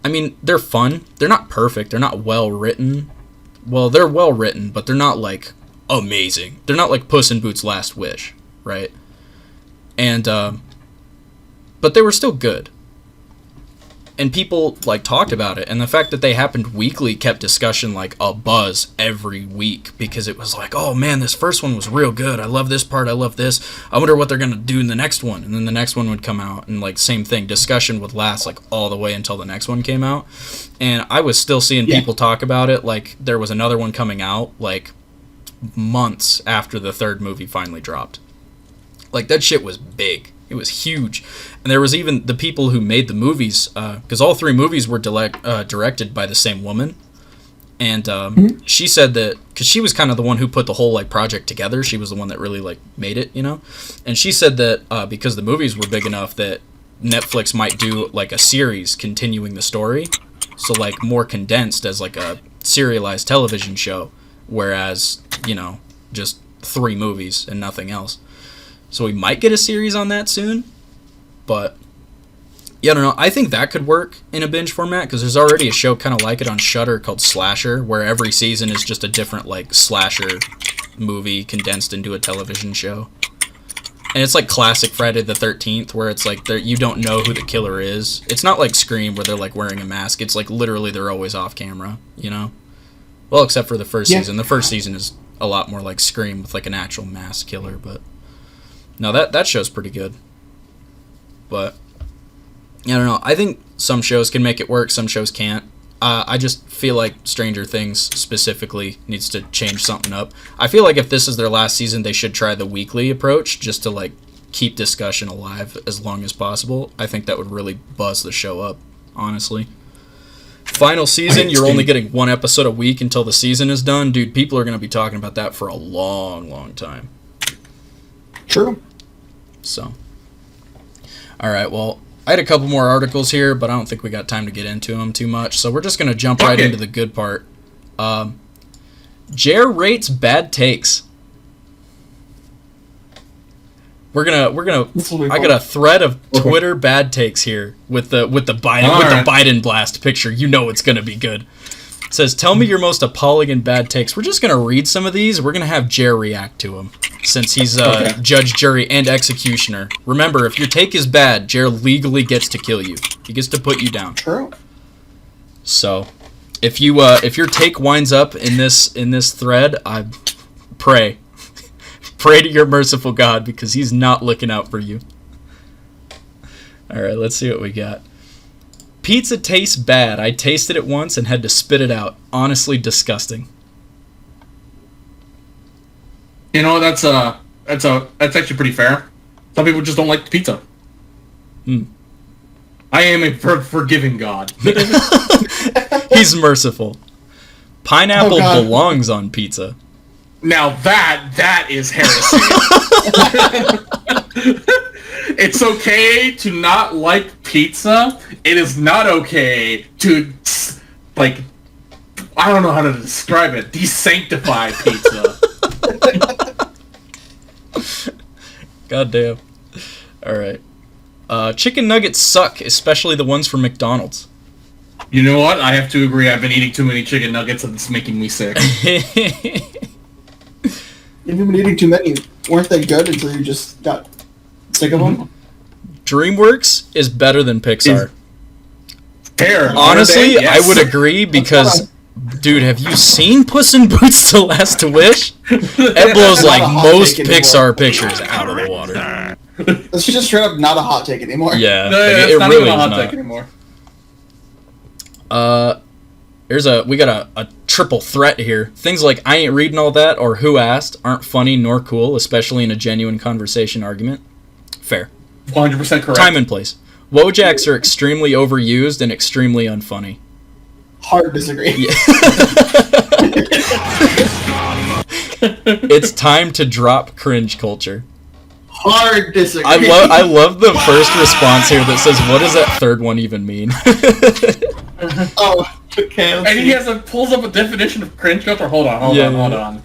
I mean, they're fun. They're not perfect. They're not well written. Well, they're well written, but they're not, like, amazing. They're not like Puss in Boots' Last Wish, right? And, but they were still good. And people, like, talked about it. And the fact that they happened weekly kept discussion, like, a buzz every week. Because it was like, oh, man, this first one was real good. I love this part. I love this. I wonder what they're going to do in the next one. And then the next one would come out. And, like, same thing. Discussion would last, like, all the way until the next one came out. And I was still seeing people talk about it. Like, there was another one coming out, like, months after the third movie finally dropped. Like, that shit was big. It was huge. And there was even the people who made the movies, because all three movies were directed by the same woman. And she said that, because she was kind of the one who put the whole, like, project together. She was the one that really, like, made it, you know? And she said that because the movies were big enough that Netflix might do, like, a series continuing the story. So, like, more condensed as, like, a serialized television show. Whereas, you know, just 3 movies and nothing else. So we might get a series on that soon, but yeah, I don't know. I think that could work in a binge format because there's already a show kind of like it on Shudder called Slasher, where every season is just a different, like, slasher movie condensed into a television show. And it's like classic Friday the 13th, where it's like you don't know who the killer is. It's not like Scream where they're, like, wearing a mask. It's like literally they're always off camera, you know? Well, except for the first season. The first season is a lot more like Scream with, like, an actual mask killer, but no, that show's pretty good. But I don't know. I think some shows can make it work, some shows can't. I just feel like Stranger Things specifically needs to change something up. I feel like if this is their last season, they should try the weekly approach just to, like, keep discussion alive as long as possible. I think that would really buzz the show up, honestly. Final season, you're only getting 1 episode a week until the season is done. Dude, people are going to be talking about that for a long, long time. True. So, all right, well, I had a couple more articles here, but I don't think we got time to get into them too much, so we're just going to jump right into the good part. Jer rates bad takes. I got a thread of Twitter bad takes here with the Biden blast picture. You know it's going to be good. It says, tell me your most appalling and bad takes. We're just going to read some of these. We're going to have Jer react to them, since he's judge, jury, and executioner. Remember, if your take is bad, Jer legally gets to kill you. He gets to put you down. True. So, if your take winds up in this thread, I pray. Pray to your merciful God, because he's not looking out for you. All right, let's see what we got. Pizza tastes bad. I tasted it once and had to spit it out. Honestly disgusting. You know, that's actually pretty fair. Some people just don't like the pizza. I am a forgiving God. He's merciful. Pineapple belongs on pizza. Now that is heresy. It's okay to not like pizza. It is not okay to, like, I don't know how to describe it, desanctify pizza. Goddamn. Alright. Chicken nuggets suck, especially the ones from McDonald's. You know what? I have to agree. I've been eating too many chicken nuggets and it's making me sick. You've been eating too many. Weren't they good until you just got sick of them? DreamWorks is better than Pixar. Fair. Honestly, Yes. I would agree because, dude, have you seen Puss in Boots: The Last Wish? It blows like most Pixar pictures out of the water. It's just straight up not a hot take anymore. Yeah, No, like, it's it not really even a is hot not. take anymore. We got a triple threat here. Things like I ain't reading all that or who asked aren't funny nor cool, especially in a genuine conversation argument. Fair. 100% correct. Time and place. Wojaks are extremely overused and extremely unfunny. Hard disagree. Yeah. It's time to drop cringe culture. Hard disagree. I love the first response here that says, what does that third one even mean? Oh, okay. And he pulls up a definition of cringe culture. Hold on.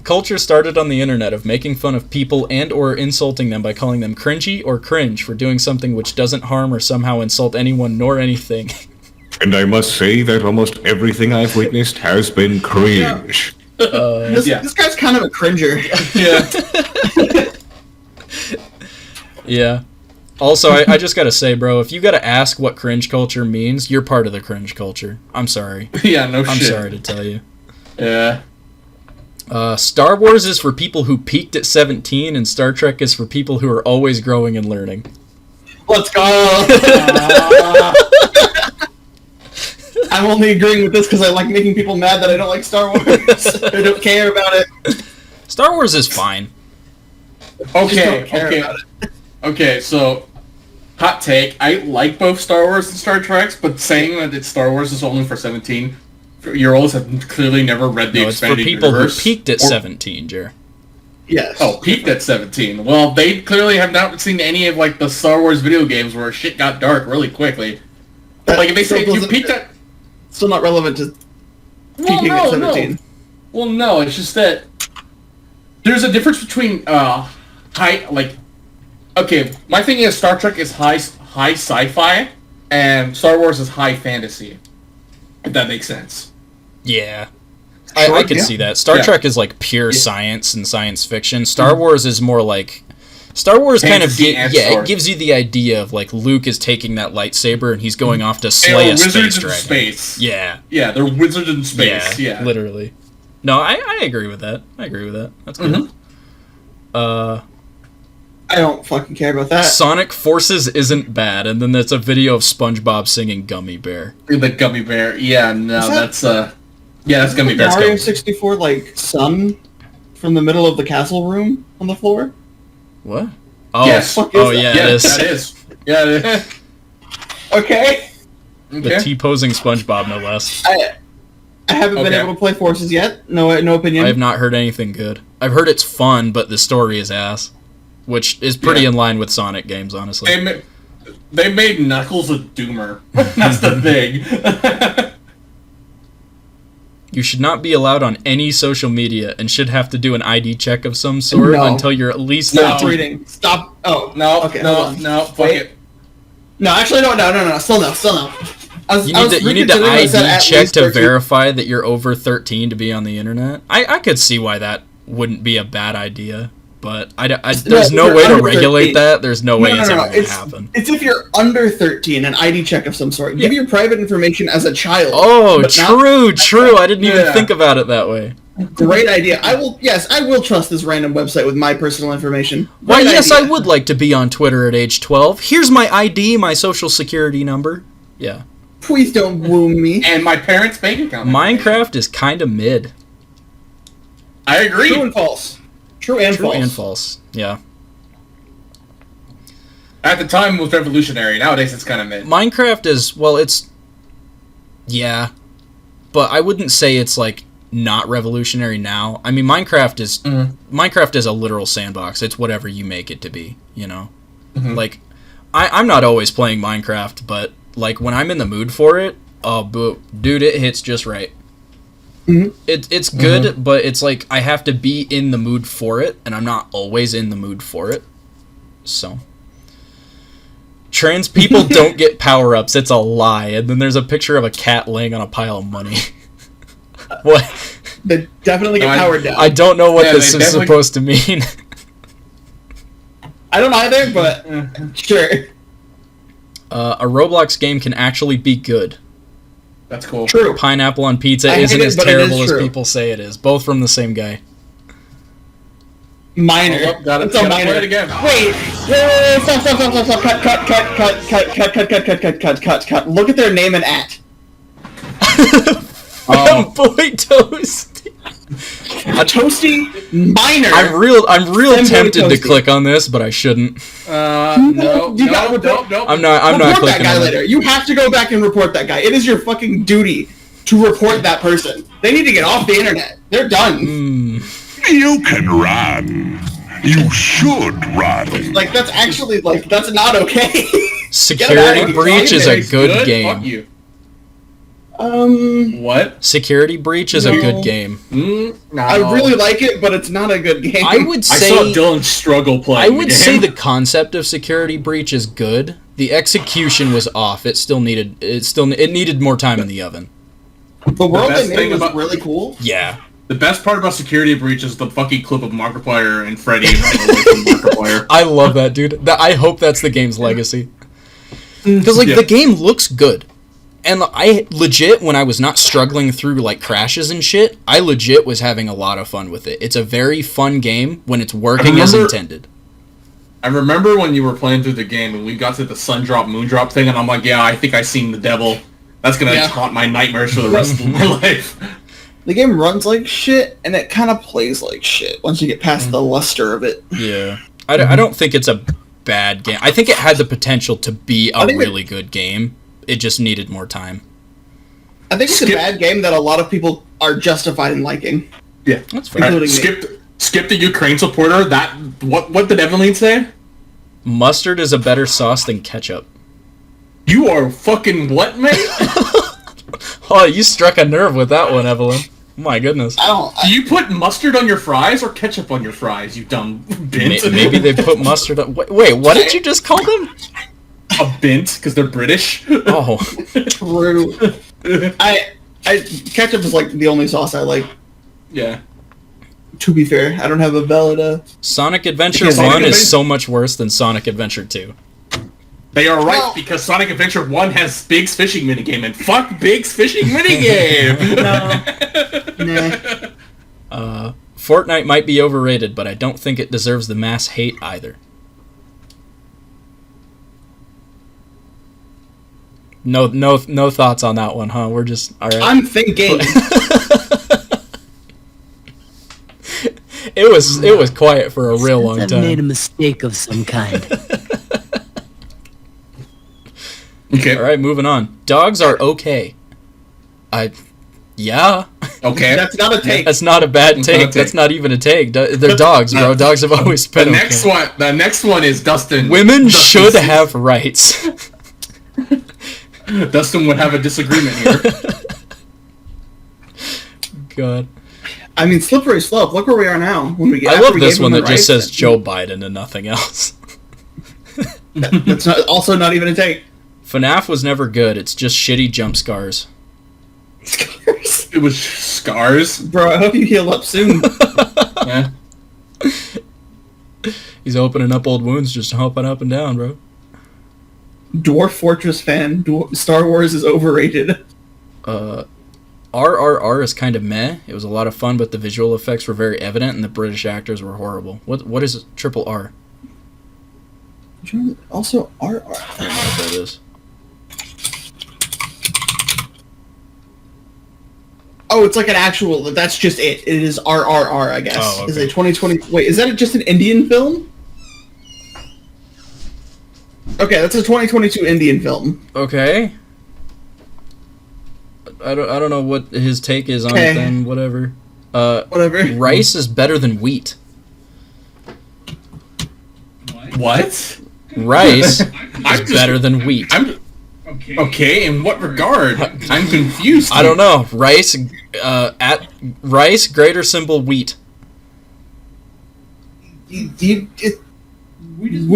culture started on the internet of making fun of people and or insulting them by calling them cringy or cringe for doing something which doesn't harm or somehow insult anyone nor anything. And I must say that almost everything I've witnessed has been cringe. This guy's kind of a cringer. Yeah. Also, I just gotta say, bro, if you gotta ask what cringe culture means, you're part of the cringe culture. I'm sorry. Yeah, no shit. I'm sorry to tell you. Yeah. Star Wars is for people who peaked at 17, and Star Trek is for people who are always growing and learning. Let's go! I'm only agreeing with this because I like making people mad that I don't like Star Wars. I don't care about it. Star Wars is fine. Okay, so, hot take. I like both Star Wars and Star Trek, but saying that Star Wars is only for 17-year-olds have clearly never read the No, it's for expanded people who universe. peaked at 17, Jer. Yes. Oh, peaked at 17. Well, they clearly have not seen any of, like, the Star Wars video games where shit got dark really quickly. Like, if they say you peaked at... Still not relevant to peaking at 17. Well, no, it's just that there's a difference between, okay, my thing is Star Trek is high sci-fi, and Star Wars is high fantasy. If that makes sense. Yeah. I could see that. Star Trek is like pure science and science fiction. Star Wars is more like... Star Wars kind of it gives you the idea of like Luke is taking that lightsaber and he's going off to slay a space dragon. Space. Yeah. Yeah, they're wizards in space. Yeah. Literally. No, I agree with that. That's good. I don't fucking care about that. Sonic Forces isn't bad, and then there's a video of SpongeBob singing Gummy Bear. The Gummy Bear. Yeah, no, that's Gummy Bear. Mario 64 like sun from the middle of the castle room on the floor? What? Oh, yes. Oh yeah, yeah, it is. That is. Yeah, it is. Okay. The T-posing SpongeBob, no less. I haven't been able to play Forces yet. No opinion. I have not heard anything good. I've heard it's fun, but the story is ass. Which is pretty in line with Sonic games, honestly. They made Knuckles a doomer. That's the thing. You should not be allowed on any social media and should have to do an ID check of some sort until you're at least... Stop reading. Stop. Oh. No, okay, no, fuck it. No, actually, no. Still no. You need to ID check to verify that you're over 13 to be on the internet. I could see why that wouldn't be a bad idea, but there's no way to regulate that. There's no way it's ever going to happen. It's if you're under 13, an ID check of some sort. Give your private information as a child. Oh, true. I didn't even think about it that way. Great idea. I will trust this random website with my personal information. Why, yes, I would like to be on Twitter at age 12. Here's my ID, my social security number. Yeah. Please don't wound me. And my parents' bank account. Minecraft is kind of mid. I agree. True and false. True and false. Yeah. At the time, it was revolutionary. Nowadays, it's kind of mid. Minecraft is, yeah. But I wouldn't say it's, like, not revolutionary now. I mean, Minecraft is a literal sandbox. It's whatever you make it to be, you know? Mm-hmm. Like, I'm not always playing Minecraft, but, like, when I'm in the mood for it, dude, it hits just right. Mm-hmm. It's good, but it's like I have to be in the mood for it, and I'm not always in the mood for it. So, trans people don't get power-ups. It's a lie. And then there's a picture of a cat laying on a pile of money. What? They definitely get powered down. I don't know what this is supposed to mean. I don't either, but sure. A Roblox game can actually be good. That's cool. True. Pineapple on pizza isn't as terrible as people say it is. Both from the same guy. Minor. Got Play it again. Wait. Stop. Cut. Look at their name and at. Boy Toasty. A toasty minor. I'm real tempted to click on this, but I shouldn't. No. I'm not report clicking that guy on later. You have to go back and report that guy. It is your fucking duty to report that person. They need to get off the internet. They're done. You can run. You should run. Like, that's actually, that's not okay. Security Breach is a good game. Fuck you. What? Security Breach is a No. good game. No. I really like it, but it's not a good game. I would I say saw Dylan struggle playing. I would the say game. the concept of Security Breach is good. The execution was off. It needed more time in the oven. the world best they thing made was about- really cool. Yeah. The best part about Security Breach is the fucking clip of Markiplier and Freddy running away from Markiplier. I love that, dude. I hope that's the game's legacy. Because, Yeah. the game looks good. And I legit, when I was not struggling through, crashes and shit, I legit was having a lot of fun with it. It's a very fun game when it's working as intended. I remember when you were playing through the game and we got to the sun drop, moon drop thing, and I'm like, yeah, I think I seen the devil. That's gonna Yeah. haunt my nightmares for the rest of my life. The game runs like shit, and it kind of plays like shit once you get past the luster of it. Yeah. I don't think it's a bad game. I think it had the potential to be a really good game. It just needed more time. I think it's a bad game that a lot of people are justified in liking. Yeah. That's fair. Including me. Skip the Ukraine supporter. What did Evelyn say? Mustard is a better sauce than ketchup. You are fucking what, mate? Oh, you struck a nerve with that one, Evelyn. My goodness. Do you put mustard on your fries or ketchup on your fries, you dumb bint? Maybe they put mustard on... Wait, what did you just call them? A bint, because they're British. Oh. True. Ketchup is like the only sauce I like. Yeah. To be fair, I don't have a valid. Sonic Adventure Because 1 Sonic is so much worse than Sonic Adventure 2. They are right, Well- because Sonic Adventure 1 has Big's fishing minigame, and fuck Big's fishing minigame! Nah. Fortnite might be overrated, but I don't think it deserves the mass hate either. No thoughts on that one, huh? We're just alright. I'm thinking. It was quiet for a real long I've made a time. mistake of some kind. Okay. Alright, moving on. Dogs are okay. Yeah. Okay. That's not a take. That's not a bad It's not a take. take. That's not even a take. They're dogs, bro. Dogs have always been okay. The next one is Dustin. Women Dustin should says- have rights. Dustin would have a disagreement here. God. I mean, slippery slope. Look where we are now. When we get. I after love we this gave one them that the just rights, says Joe Biden and nothing else. That's also not even a take. FNAF was never good. It's just shitty jump scars. It was scars. Bro, I hope you heal up soon. Yeah. He's opening up old wounds, just hopping up and down, bro. Dwarf Fortress fan. Star Wars is overrated. RRR is kind of meh. It was a lot of fun, but the visual effects were very evident, and the British actors were horrible. What is triple R? Also, RR. I don't know what that is. Oh, it's like an actual. That's just it. It is RRR, I guess. Oh, okay. Is a 2020? Wait, is that just an Indian film? Okay, that's a 2022 Indian film. Okay. I don't know what his take is on Okay. it then. Whatever. Whatever. Rice is better than wheat. What? Rice I'm is better than wheat. Okay, in what regard? I'm confused. I don't know. Rice at rice greater symbol wheat. Wheat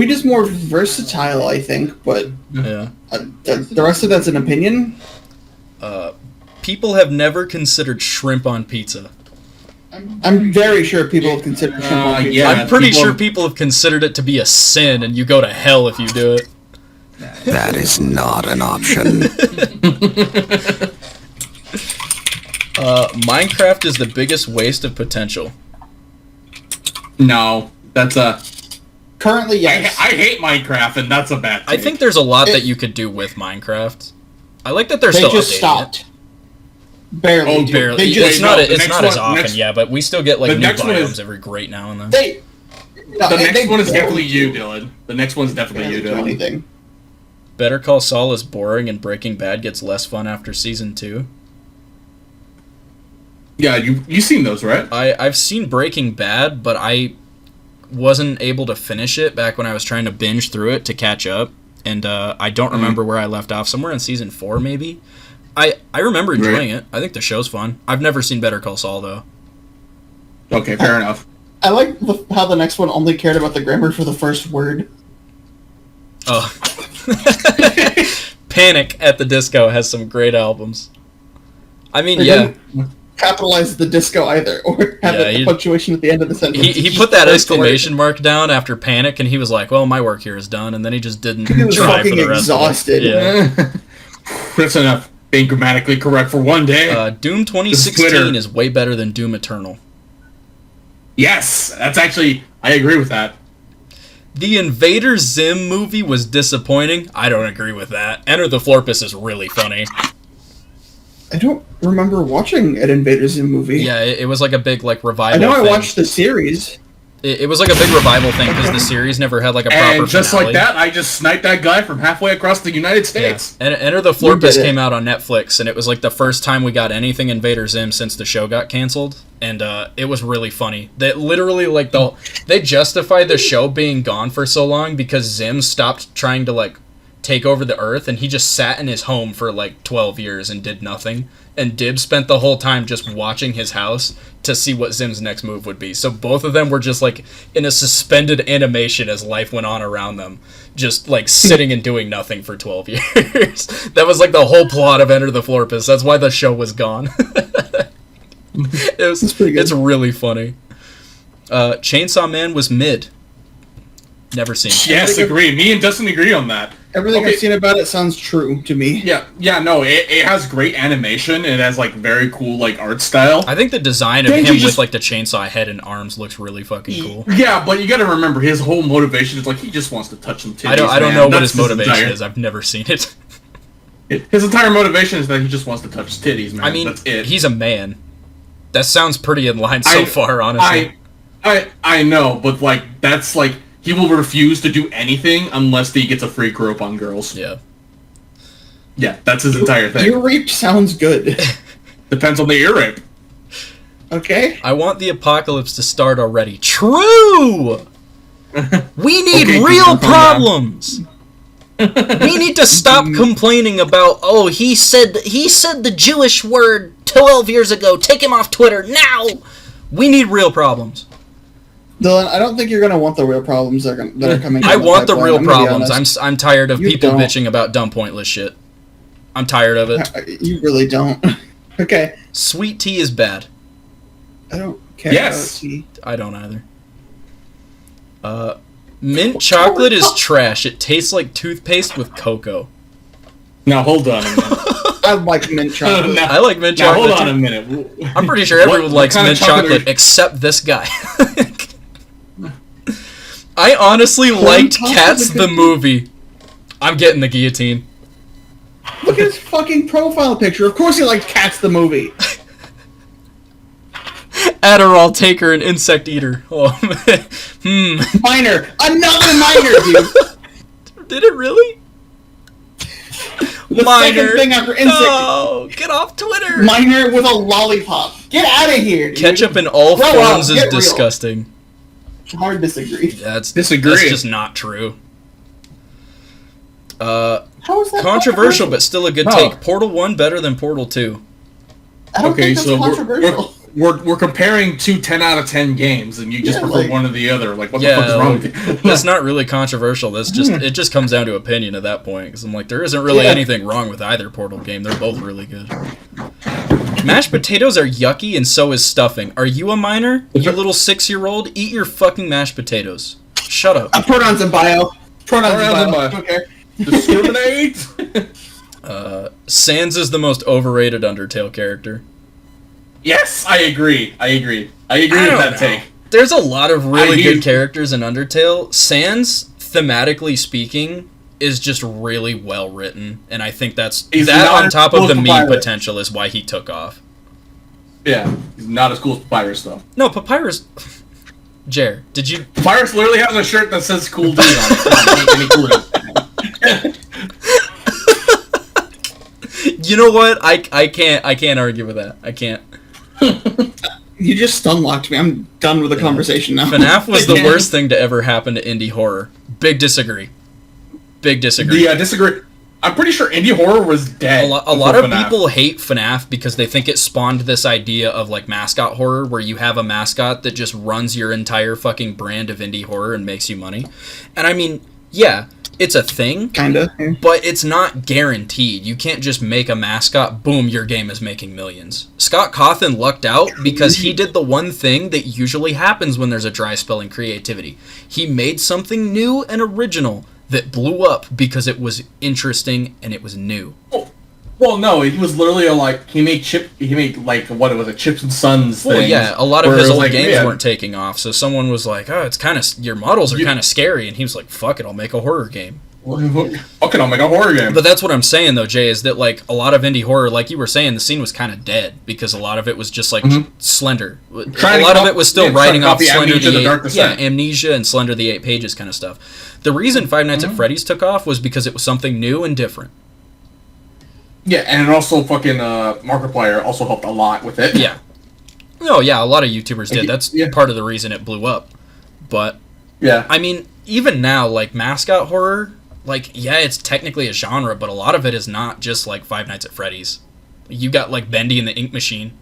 is more versatile, I think, but Yeah. the rest of that's an opinion. People have never considered shrimp on pizza. I'm very sure people have considered shrimp on pizza. yeah. I'm pretty people- sure people have considered it to be a sin, and you go to hell if you do it. That is not an option. Minecraft is the biggest waste of potential. No, that's a. Currently, yes. I hate Minecraft, and that's a bad I take. think there's a lot that you could do with Minecraft. I like that they're They still just updating stopped. Barely. Oh, dude. Barely. They It's just not. no, It's the not next as one- often, next- yeah. But we still get like the new next one biomes is- every great now and then. they. No, The they next one is barely definitely you, Dylan. The next one's definitely you, do Dylan. anything. Better Call Saul is boring, and Breaking Bad gets less fun after season 2. Yeah, you seen those, right? I've seen Breaking Bad, but I wasn't able to finish it back when I was trying to binge through it to catch up, and I don't remember where I left off. Somewhere in season 4, maybe. I remember enjoying it. I think the show's fun. I've never seen Better Call Saul, though. Okay, fair enough. I like how the next one only cared about the grammar for the first word. Oh. Panic at the Disco has some great albums. I mean, They yeah. didn't capitalize the disco either, or have a punctuation at the end of the sentence. He put that exclamation mark down after Panic, and he was like, well, my work here is done, and then he just didn't He was try for fucking the rest exhausted. of it. Yeah. That's enough. Being grammatically correct for one day. Doom 2016 is way better than Doom Eternal. Yes, that's actually... I agree with that. The Invader Zim movie was disappointing. I don't agree with that. Enter the Florpus is really funny. I don't remember watching an Invader Zim movie. Yeah, it was like a big revival I know thing. I watched the series. It was like a big revival thing because the series never had like a proper And just finale. like that, I just sniped that guy from halfway across the United States. And Enter the Florpus came out on Netflix, and it was like the first time we got anything Invader Zim since the show got canceled, and it was really funny. That literally they justified the show being gone for so long because Zim stopped trying to take over the Earth, and he just sat in his home for 12 years and did nothing. And Dib spent the whole time just watching his house to see what Zim's next move would be. So both of them were just in a suspended animation as life went on around them, just sitting and doing nothing for 12 years. That was the whole plot of Enter the Florpus. That's why the show was gone. It's really funny. Chainsaw Man was mid. Never seen. Yes, agree. Me and Dustin agree on that. Everything I've seen about it sounds true to me. No, it has great animation. It has very cool art style. I think the design of him with the chainsaw head and arms looks really fucking cool. Yeah, but you got to remember his whole motivation is he just wants to touch some titties. I don't know what his motivation is. I've never seen it. His entire motivation is that he just wants to touch titties, man. I mean, that's it. He's a man. That sounds pretty in line so far, honestly. I know, but that's he will refuse to do anything unless he gets a free grope on girls. Yeah. Yeah, that's his entire thing. Ear rape sounds good. Depends on the ear rape. Okay. I want the apocalypse to start already. True! We need real problems! We need to stop complaining about, he said the Jewish word 12 years ago. Take him off Twitter now! We need real problems. Dylan, I don't think you're going to want the real problems that are coming. I want the real problems. I'm tired of people bitching about dumb, pointless shit. I'm tired of it. You really don't. Okay. Sweet tea is bad. I don't care about tea. I don't either. Mint chocolate is trash. It tastes like toothpaste with cocoa. Now, hold on a minute. I like mint chocolate. I like mint chocolate. Hold on a minute. I'm pretty sure everyone likes mint chocolate except this guy. I honestly liked Cats the movie. I'm getting the guillotine. Look at his fucking profile picture. Of course he liked Cats the movie. Adderall taker and insect eater. Oh, Minor. Another minor, dude. Did it really? The Minor. second thing after insect. No, get off Twitter. Minor with a lollipop. Get out of here, dude. Ketchup in all forms is disgusting. Hard disagree. That's disagree. That's just not true. How is that controversial, but still a good take. Portal 1 better than Portal 2. I don't think that's controversial. We're comparing two 10 out of 10 games, and you just prefer one or the other. What the fuck is wrong with you? That's not really controversial. That's just it just comes down to opinion at that point. Because I'm there isn't really anything wrong with either Portal game. They're both really good. Mashed potatoes are yucky, and so is stuffing. Are you a minor? You little 6-year-old? Eat your fucking mashed potatoes. Shut up. Pronouns in bio. Pronouns in bio. Okay. Discriminate. Sans is the most overrated Undertale character. Yes, I agree with that take. There's a lot of really good characters in Undertale. Sans, thematically speaking, is just really well written, and I think that on top of the meme potential is why he took off. Yeah, he's not as cool as Papyrus though. No, Papyrus. Jer, did you? Papyrus literally has a shirt that says "Cool Dude" on it. You know what? I can't argue with that. I can't. You just stun-locked me. I'm done with the conversation now. FNAF was the worst thing to ever happen to indie horror. Big disagree. Yeah, disagree. I'm pretty sure indie horror was dead. A lot of FNAF. people hate FNAF because they think it spawned this idea of like mascot horror where you have a mascot that just runs your entire fucking brand of indie horror and makes you money. And I mean, yeah, it's a thing. Kinda. Yeah. But it's not guaranteed. You can't just make a mascot, boom, your game is making millions. Scott Cawthon lucked out because he did the one thing that usually happens when there's a dry spell in creativity. He made something new and original that blew up because it was interesting and it was new. Well, no, he was literally he made like what was it, Chips and Sons thing. Well, yeah, a lot of where his it was old like, games yeah, weren't taking off, so someone was like, "Oh, it's kind of your models are kind of scary," and he was like, "Fuck it, I'll make a horror game." Fuck it, I'll make a horror game. But that's what I'm saying though, Jay, is that like a lot of indie horror, like you were saying, the scene was kind of dead because a lot of it was just like Slender. A lot of it was still writing off Slender Amnesia and Slender the 8 Pages kind of stuff. The reason Five Nights at Freddy's took off was because it was something new and different. Yeah, and it also fucking Markiplier also helped a lot with it. Yeah. No, yeah, a lot of YouTubers did. That's part of the reason it blew up. But yeah, I mean, even now, like mascot horror, like yeah, it's technically a genre, but a lot of it is not just like Five Nights at Freddy's. You got like Bendy and the Ink Machine,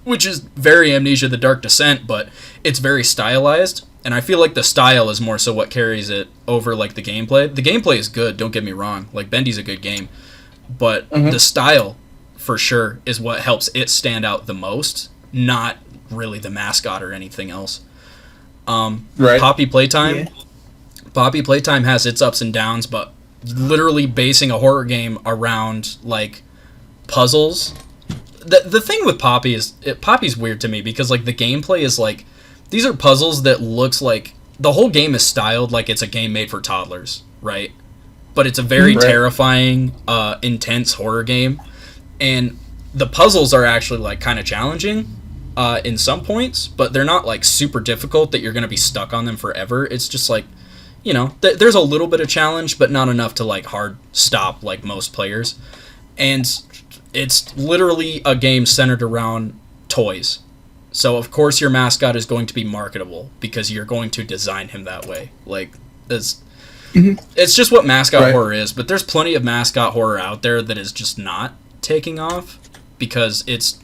which is very Amnesia: The Dark Descent, but it's very stylized. And I feel like the style is more so what carries it over like the gameplay. The gameplay is good, don't get me wrong. Like Bendy's a good game. But the style, for sure, is what helps it stand out the most, not really the mascot or anything else. Right. Poppy Playtime. Yeah. Poppy Playtime has its ups and downs, but literally basing a horror game around, like, puzzles. The thing with Poppy is, Poppy's weird to me because, like, the gameplay is, like, these are puzzles that looks like, the whole game is styled like it's a game made for toddlers, right? But it's a very terrifying, intense horror game. And the puzzles are actually, like, kind of challenging in some points, but they're not, like, super difficult that you're going to be stuck on them forever. It's just, like, you know, there's a little bit of challenge, but not enough to, like, hard stop like most players. And it's literally a game centered around toys. So, of course, your mascot is going to be marketable because you're going to design him that way. Like, it's just what mascot horror is, but there's plenty of mascot horror out there that is just not taking off because it's,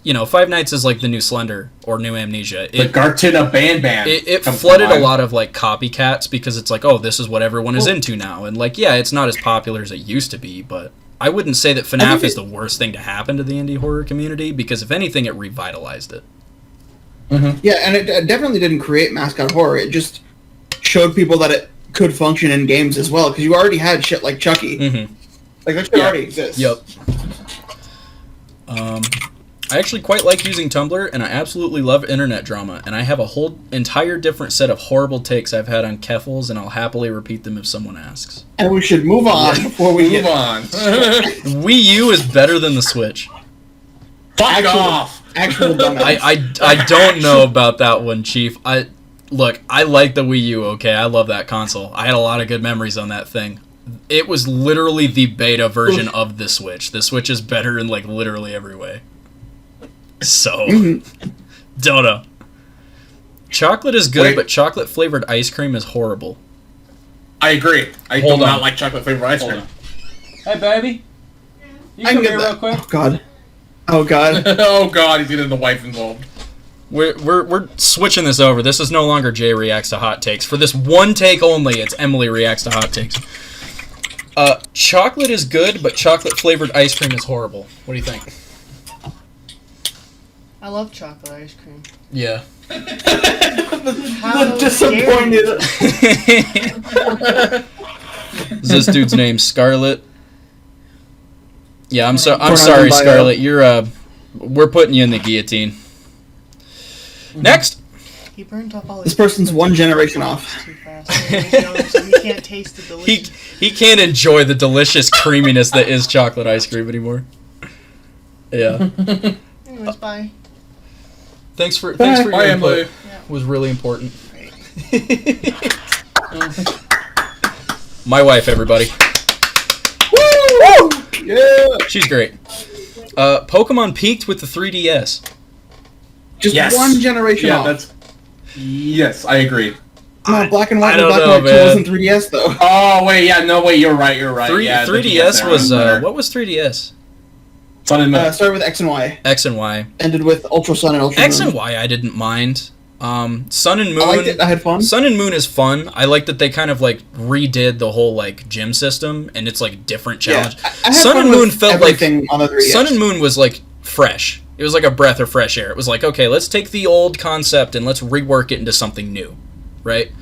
you know, Five Nights is like the new Slender or new Amnesia. The Gartina Ban. It flooded a lot of like copycats because it's like, oh, this is what everyone is into now. And like, yeah, it's not as popular as it used to be, but I wouldn't say that FNAF is the worst thing to happen to the indie horror community because if anything, it revitalized it. Yeah, and it definitely didn't create mascot horror. It just showed people that it could function in games as well, because you already had shit like Chucky. Like, that shit already exists. Yep. I actually quite like using Tumblr, and I absolutely love internet drama, and I have a whole entire different set of horrible takes I've had on Keffals, and I'll happily repeat them if someone asks. And we should move on before we move on. Wii U is better than the Switch. Fuck off! Actual dumbass. I don't know about that one, Chief. Look, I like the Wii U, okay? I love that console. I had a lot of good memories on that thing. It was literally the beta version of the Switch. The Switch is better in, like, literally every way. So, don't know. Chocolate is good, but chocolate-flavored ice cream is horrible. I agree. I do not like chocolate-flavored ice cream. Hey, baby. You come here real quick. Oh, God. Oh, God. Oh, God, he's getting the wife involved. We're switching this over. This is no longer Jay reacts to hot takes. For this one take only, it's Emily reacts to hot takes. Chocolate is good, but chocolate-flavored ice cream is horrible. What do you think? I love chocolate ice cream. Yeah. The disappointed. Is this dude's name Scarlett? Yeah, I'm sorry, Scarlett. You're we're putting you in the guillotine. Next. He burned off all this person's one generation off. Too fast. So he can't taste the delicious. He can't enjoy the delicious creaminess that is chocolate ice cream anymore. Yeah. Anyways, bye. Thanks for your input. Emily. Yeah. Was really important. My wife, everybody. Woo! Yeah. She's great. Pokemon peaked with the 3DS. Just one generation off. Yes, I agree. No, black and white. I don't Black know, and white 2 man. wasn't 3DS though. Oh wait, yeah, no, wait, you're right. Yeah, the 3DS DS was era. what was 3DS? Sun and Moon. Started with X and Y. X and Y. Ended with Ultra Sun and Ultra X Moon. and Y I didn't mind. Sun and Moon. I liked it. I had fun. Sun and Moon is fun. I like that they kind of like redid the whole like gym system, and it's like different challenge. Yeah, I had Sun fun and Moon with felt like everything on the 3DS. Sun and Moon was like fresh. It was like a breath of fresh air. It was like, okay, let's take the old concept and let's rework it into something new, right?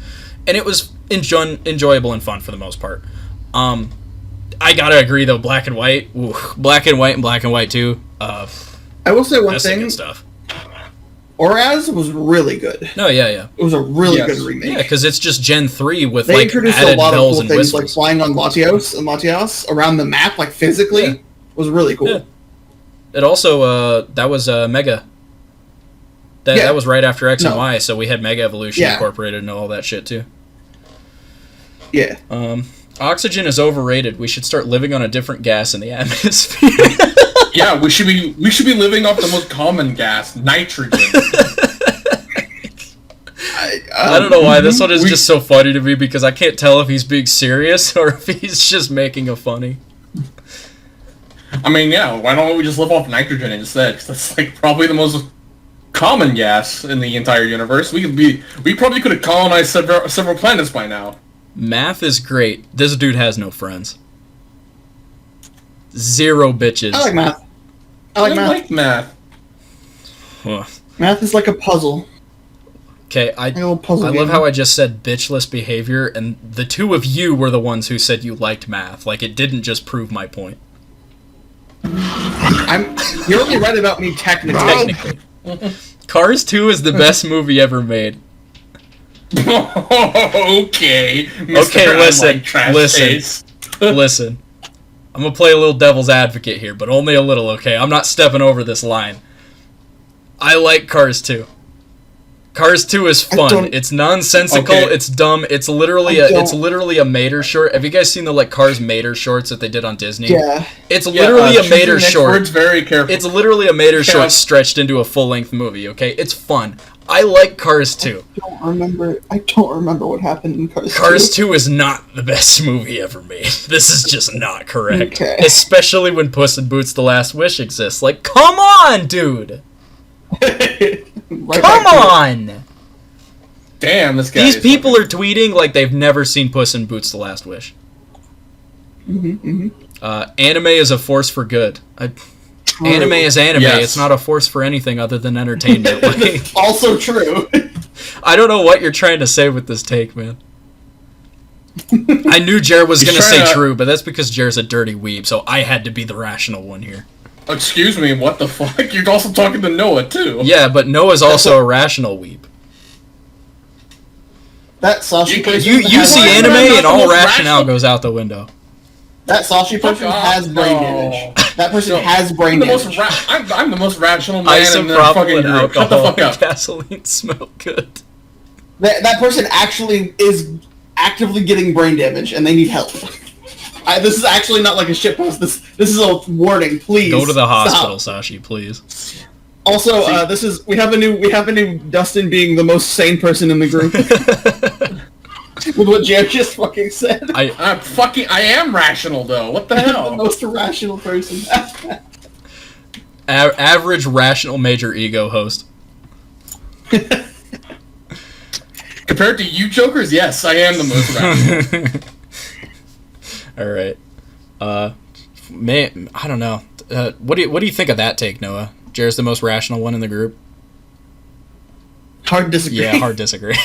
And it was enjoyable and fun for the most part. I gotta agree though, black and white, ooh, black and white 2. I will say one That's the thing. good stuff. Oraz was really good. No, yeah. It was a really Yes. good remake. Yeah, because it's just Gen 3 with They like introduced added a lot of bells cool and things, whistles. like flying on Latios around the map, like physically, Yeah. was really cool. Yeah. It also that was Mega. That was right after X and No. Y, so we had Mega Evolution Yeah. incorporated and all that shit too. Yeah. Oxygen is overrated. We should start living on a different gas in the atmosphere. Yeah, we should be living off the most common gas, nitrogen. I don't know why this one is just so funny to me because I can't tell if he's being serious or if he's just making a funny. I mean, yeah, why don't we just live off nitrogen instead? 'Cause that's like probably the most common gas in the entire universe. We probably could have colonized several planets by now. Math is great. This dude has no friends. Zero bitches. I like math. I like math. Huh. Math is like a puzzle. Okay, I Like a little puzzle love game. how I just said bitchless behavior, and the two of you were the ones who said you liked math. Like, it didn't just prove my point. You're only right about me technically. Technically. Cars 2 is the best movie ever made. Okay. Mr. Okay, listen. Trash Listen. taste. Listen. I'm gonna play a little devil's advocate here, but only a little, okay? I'm not stepping over this line. I like Cars 2. Cars 2 is fun. don't- It's nonsensical. Okay. It's dumb. It's literally a Mater short. Have you guys seen the like Cars Mater shorts that they did on Disney? Yeah. It's literally a choose Mater your next short. words very carefully. It's literally a Mater Yeah. short stretched into a full-length movie, okay? It's fun. I like Cars 2. I don't remember what happened in Cars 2. Cars 2 is not the best movie ever made. This is just not correct. Okay. Especially when Puss in Boots The Last Wish exists. Like, come on, dude! Right Come back to it. on! Damn, this guy. These is people are tweeting like they've never seen Puss in Boots: The Last Wish. Anime is a force for good. Anime is anime. Yes. It's not a force for anything other than entertainment. Like, Also true. I don't know what you're trying to say with this take, man. I knew Jer was He's going to trying say to- true, but that's because Jer's a dirty weeb, so I had to be the rational one here. Excuse me, what the fuck? You're also talking to Noah, too. Yeah, but Noah's also a rational weeb. That Sashi person You has see Why am I anime not and the all most rationale rational? goes out the window. That Sashi person off, has brain no. damage. That person No, has brain I'm the most damage. I'm the most rational man in the Isopropyl fucking and group. Shut the alcohol fuck and up. gasoline smell good. That person actually is actively getting brain damage, and they need help. This is actually not like a shitpost. This is a warning. Please Go to the stop. hospital, Sashi, please. Also, we have a new Dustin being the most sane person in the group. With what Jared just fucking said. I I am rational though. What the The hell? most irrational person. average rational major ego host. Compared to you jokers, yes, I am the most rational. All right. Man, I don't know. What do you think of that take, Noah? Jared's the most rational one in the group. Hard disagree. Yeah, hard disagree.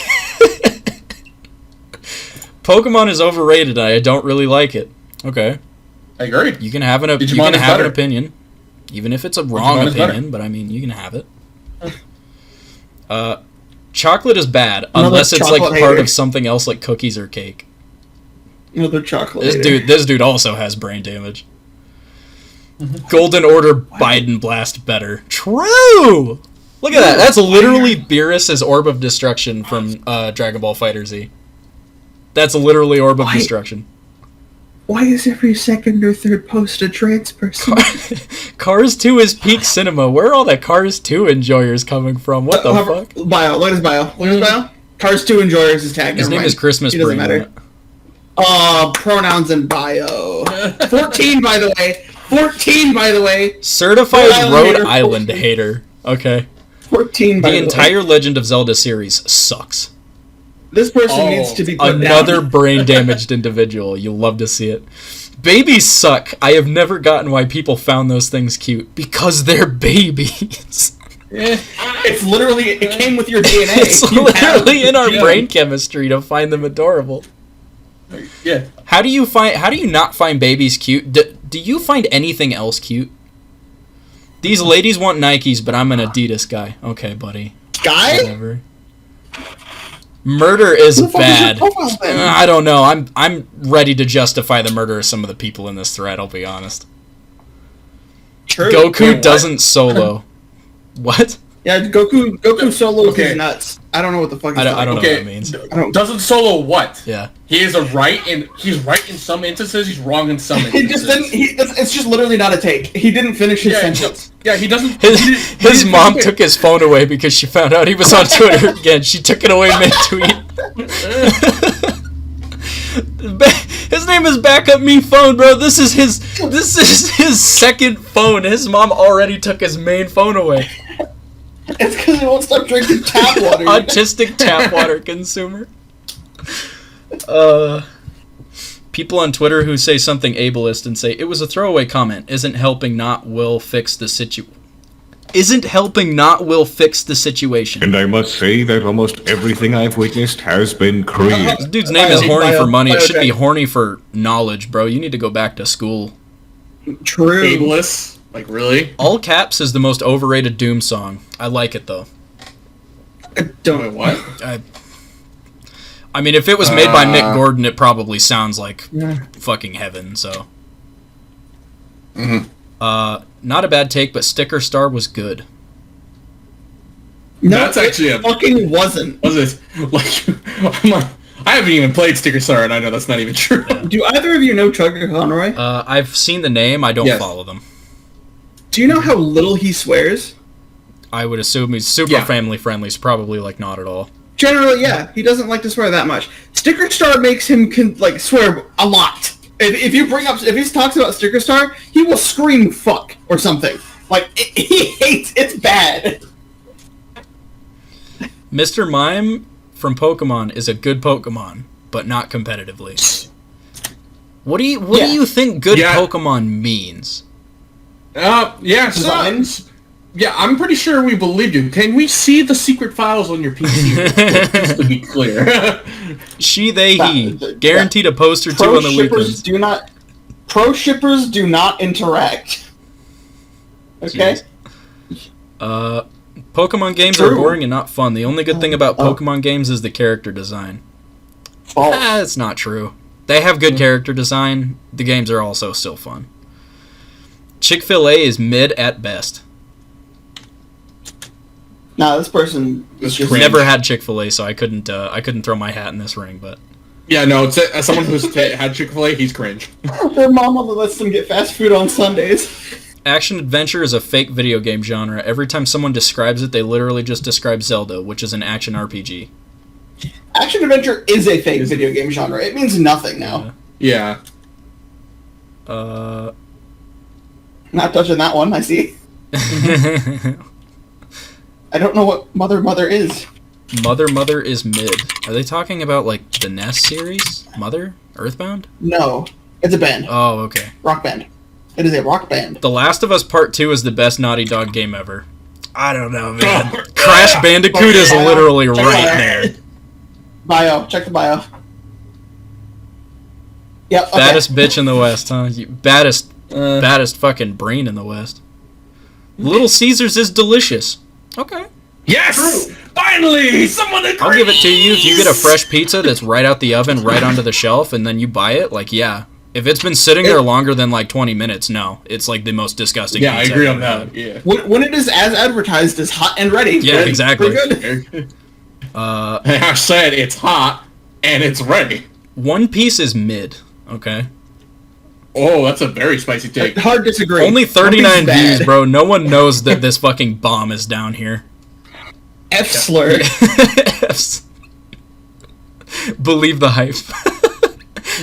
Pokemon is overrated. I don't really like it. Okay, I agree. you can have an Digimon you can is have an better. opinion, even if it's a wrong Digimon is better. opinion. But I mean, you can have it. Chocolate is bad Another unless it's like chocolate part hater. of something else, like cookies or cake. Another chocolate. This dude also has brain damage. Golden Order Biden blast better. True. Look at that. That's literally Beerus's Orb of Destruction from Dragon Ball FighterZ. That's literally Orb of Destruction. Why is every second or third post a trans person? Cars 2 is peak cinema. Where are all the Cars 2 enjoyers coming from? What the fuck? Bio. Look at his bio. Look at his bio. Cars 2 enjoyers is tagged. His Never name mind. is Christmas He doesn't Brain. matter. Pronouns and bio. 14, by the way. 14, by the way. Certified Rhode Rhode Island Island hater. hater. Okay. 14, by The the way. entire Legend of Zelda series sucks. This person needs to be put Another down. brain damaged individual. You'll love to see it. Babies suck. I have never gotten why people found those things cute. Because they're babies. It's literally, it came with your DNA. It's literally in our brain chemistry to find them adorable. Yeah. How do you not find babies cute? Do you find anything else cute? These ladies want Nikes, but I'm an Adidas guy. Okay, buddy. Guy? Whatever. Murder is Who the fuck is your bad. profile then? I don't know. I'm ready to justify the murder of some of the people in this thread, I'll be honest. True. Goku Wait, what? doesn't solo. What? Yeah, Goku solo Okay. is nuts. I don't know what the fuck I don't know Okay. what that means. Doesn't solo what? Yeah. He's right in some instances. He's wrong in some He instances. just didn't. It's just literally not a take. He didn't finish his sentence. He doesn't. His mom took his phone away because she found out he was on Twitter again. She took it away mid-tweet. His name is Backup Me Phone, bro. This is his second phone. His mom already took his main phone away. It's because he won't stop drinking tap water. Autistic tap water consumer. People on Twitter who say something ableist and say it was a throwaway comment isn't helping not will fix the situation. And I must say that almost everything I've witnessed has been created. This dude's name is horny Bio, for money. It should be check. horny for knowledge, bro. You need to go back to school. True. ableist. Like really? All Caps is the most overrated Doom song. I like it though. Don't. Wait, what? I mean, if it was made by Mick Gordon, it probably sounds like fucking heaven. So, not a bad take, but Sticker Star was good. No, That's actually it a- fucking wasn't. What's this? Like, I haven't even played Sticker Star, and I know that's not even true. Do either of you know Chugga Conroy? I've seen the name. I don't Yes. follow them. Do you know how little he swears? I would assume he's super Yeah. family friendly. So probably like not at all. Generally, yeah, he doesn't like to swear that much. Sticker Star makes him swear a lot. If he talks about Sticker Star, he will scream "fuck" or something. Like he hates. It's bad. Mr. Mime from Pokemon is a good Pokemon, but not competitively. What do you think good Yeah. Pokemon means? Yeah, Designs? Yeah, I'm pretty sure we believed you. Can we see the secret files on your PC? Just to be clear. She, they, he. That- Guaranteed a post or two Pro on the shippers weekends. Pro shippers do not interact. Okay. Jeez. Pokemon games are True. boring and not fun. The only good thing about Oh. Pokemon games is the character design. False. That's not true. They have good character design. The games are also still fun. Chick-fil-A is mid at best. Nah, this person This is just cringe. Never had Chick-fil-A, so I couldn't throw my hat in this ring. But Yeah, no, it's as someone who's had Chick-fil-A, he's cringe. their mom only lets them get fast food on Sundays. action adventure is a fake video game genre. Every time someone describes it, they literally just describe Zelda, which is an action RPG. Action adventure is a fake video game genre. It means nothing now. Yeah. Not touching that one. I see. I don't know what Mother is. Mother is mid. Are they talking about like the NES series? Mother? Earthbound? No, it's a band. Oh, okay. Rock band. It is a rock band. The Last of Us Part 2 is the best Naughty Dog game ever. I don't know, man. Crash Bandicoot is literally Check right it there. out. Bio. Check the bio. Yep. Okay. Baddest bitch in the West, huh? Baddest fucking brain in the West. Little Caesars is delicious. Okay. Yes! Finally! Someone agrees! I'll give it to you if you get a fresh pizza that's right out the oven, right onto the shelf, and then you buy it, like, yeah. If it's been sitting there longer than, like, 20 minutes, no. It's, like, the most disgusting Yeah, I pizza agree I've on ever that. had. Yeah. When it is as advertised as hot and ready. Yeah, Pretty- exactly. Pretty good. I said it's hot and it's ready. One Piece is mid, okay? Oh, that's a very spicy take. Hard disagree. Only 39 One Piece is views, bad. bro. No one knows that this fucking bomb is down here. F slur. Believe the hype.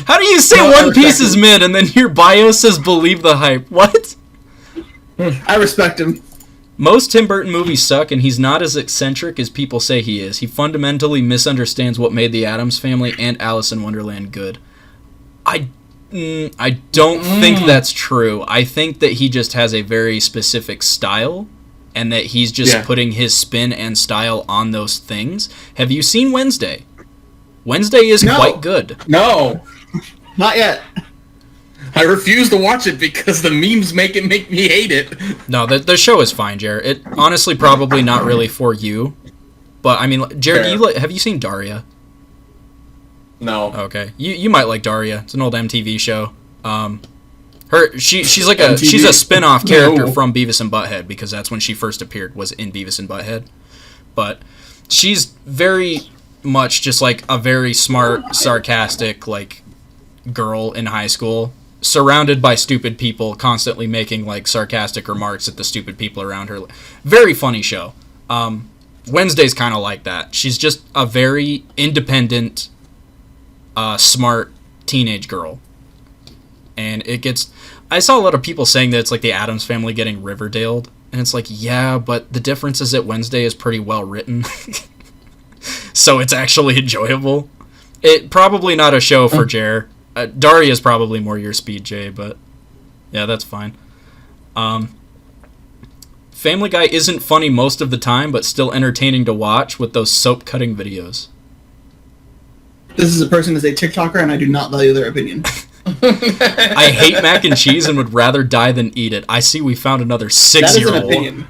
How do you say No, I One Piece respect is him. mid and then your bio says believe the hype? What? I respect him. Most Tim Burton movies suck, and he's not as eccentric as people say he is. He fundamentally misunderstands what made the Addams Family and Alice in Wonderland good. I don't think that's true. I think that he just has a very specific style, and that he's just putting his spin and style on those things. Have you seen Wednesday? Wednesday is quite good. No. Not yet. I refuse to watch it because the memes make me hate it. No, the show is fine, Jared. It honestly probably not really for you. But, I mean, Jared, have you seen Daria? No. Okay. You might like Daria. It's an old MTV show. She's like MTV? she's a spin-off character No. from Beavis and Butthead, because that's when she first appeared, was in Beavis and Butthead. But she's very much just like a very smart, sarcastic, like, girl in high school, surrounded by stupid people, constantly making like sarcastic remarks at the stupid people around her. Very funny show. Wednesday's kind of like that. She's just a very independent, smart teenage girl, and it gets. I saw a lot of people saying that it's like the Addams Family getting Riverdaled, and it's like, yeah, but the difference is that Wednesday is pretty well written, so it's actually enjoyable. It probably not a show for Jer. Daria is probably more your speed, Jay, but yeah, that's fine. Family Guy isn't funny most of the time, but still entertaining to watch with those soap cutting videos. This is a person as a TikToker, and I do not value their opinion. I hate mac and cheese and would rather die than eat it. I see we found another That is 6-year-old. an opinion.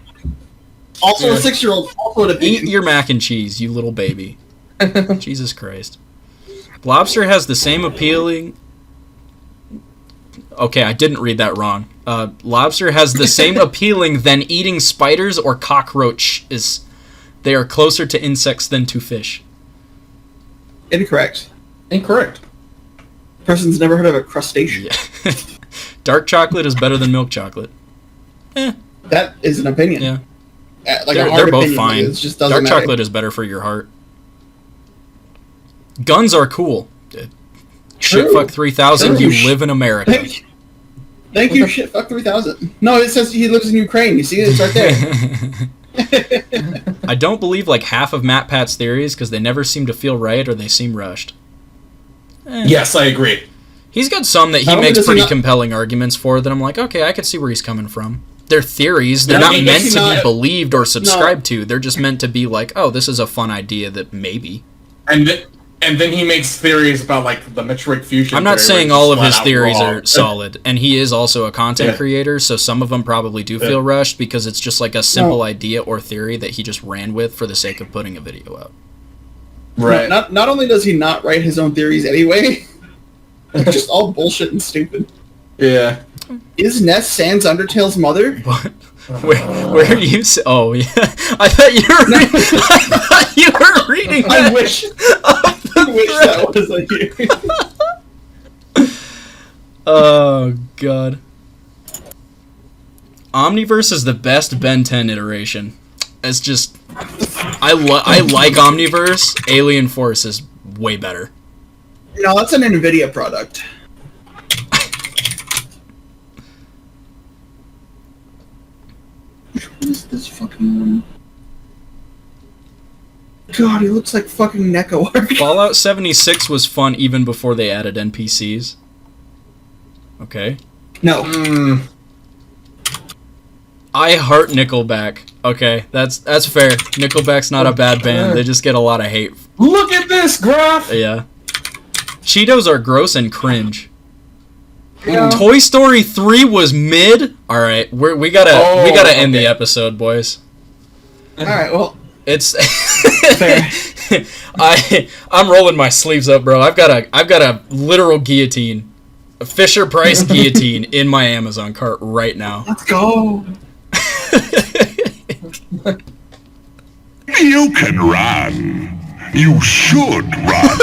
Also, a 6-year-old. Also an opinion. Eat your mac and cheese, you little baby. Jesus Christ. Lobster has the same appealing... Okay, I didn't read that wrong. Lobster has the same appealing than eating spiders or cockroach is. They are closer to insects than to fish. Incorrect. Incorrect. Person's never heard of a crustacean. Yeah. Dark chocolate is better than milk chocolate. That is an opinion. Yeah. Like They're a hard both opinion, fine. It just doesn't Dark matter. chocolate is better for your heart. Guns are cool. Shitfuck 3000, True. you live in America. Thank you, shitfuck 3000. No, it says he lives in Ukraine. You see, it's right there. I don't believe like half of Matt Pat's theories because they never seem to feel right or they seem rushed. Yes, I agree. He's got some that he Not only makes does he pretty not- compelling arguments for that I'm like, okay, I can see where he's coming from. They're theories. They're Not not only does meant he to be not- believed or subscribed to. They're just meant to be like, oh, this is a fun idea that maybe. And then he makes theories about like the metric fusion. I'm not theory, saying which is all of flat his out theories wrong. are solid, and he is also a content Yeah. creator, so some of them probably do feel rushed because it's just like a simple idea or theory that he just ran with for the sake of putting a video out. Right. Not only does he not write his own theories anyway, they're just all bullshit and stupid. Yeah. Is Ness Sans Undertale's mother? What? Where do you say? Oh yeah, I thought you were reading. I that. wish. I wish that was like you. Oh god. Omniverse is the best Ben 10 iteration. It's just I like Omniverse. Alien Force is way better. No, that's an NVIDIA product. What is this fucking one? God, he looks like fucking Neko Arc. Fallout 76 was fun even before they added NPCs. Okay. No. I heart Nickelback. Okay, that's fair. Nickelback's not a bad band. They just get a lot of hate. Look at this graph. Yeah. Cheetos are gross and cringe. Yeah. Toy Story 3 was mid. All right, we gotta end the episode, boys. Alright, well, It's fair. I'm rolling my sleeves up, bro. I've got a literal guillotine, a Fisher Price guillotine in my Amazon cart right now. Let's go. You can run. You should run.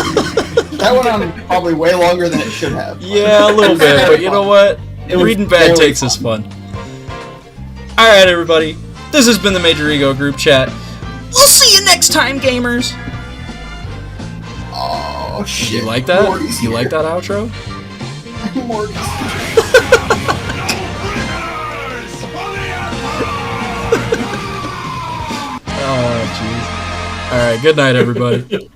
That went on probably way longer than it should have. Yeah, a little bit, but you know what? It was Reading bad very takes is fun. All right, everybody. This has been the Major Ego Group Chat. We'll see you next time, gamers. Oh. Oh shit! You like that? Morty's You here. like that outro? Morty's Oh, jeez. All right. Good night, everybody.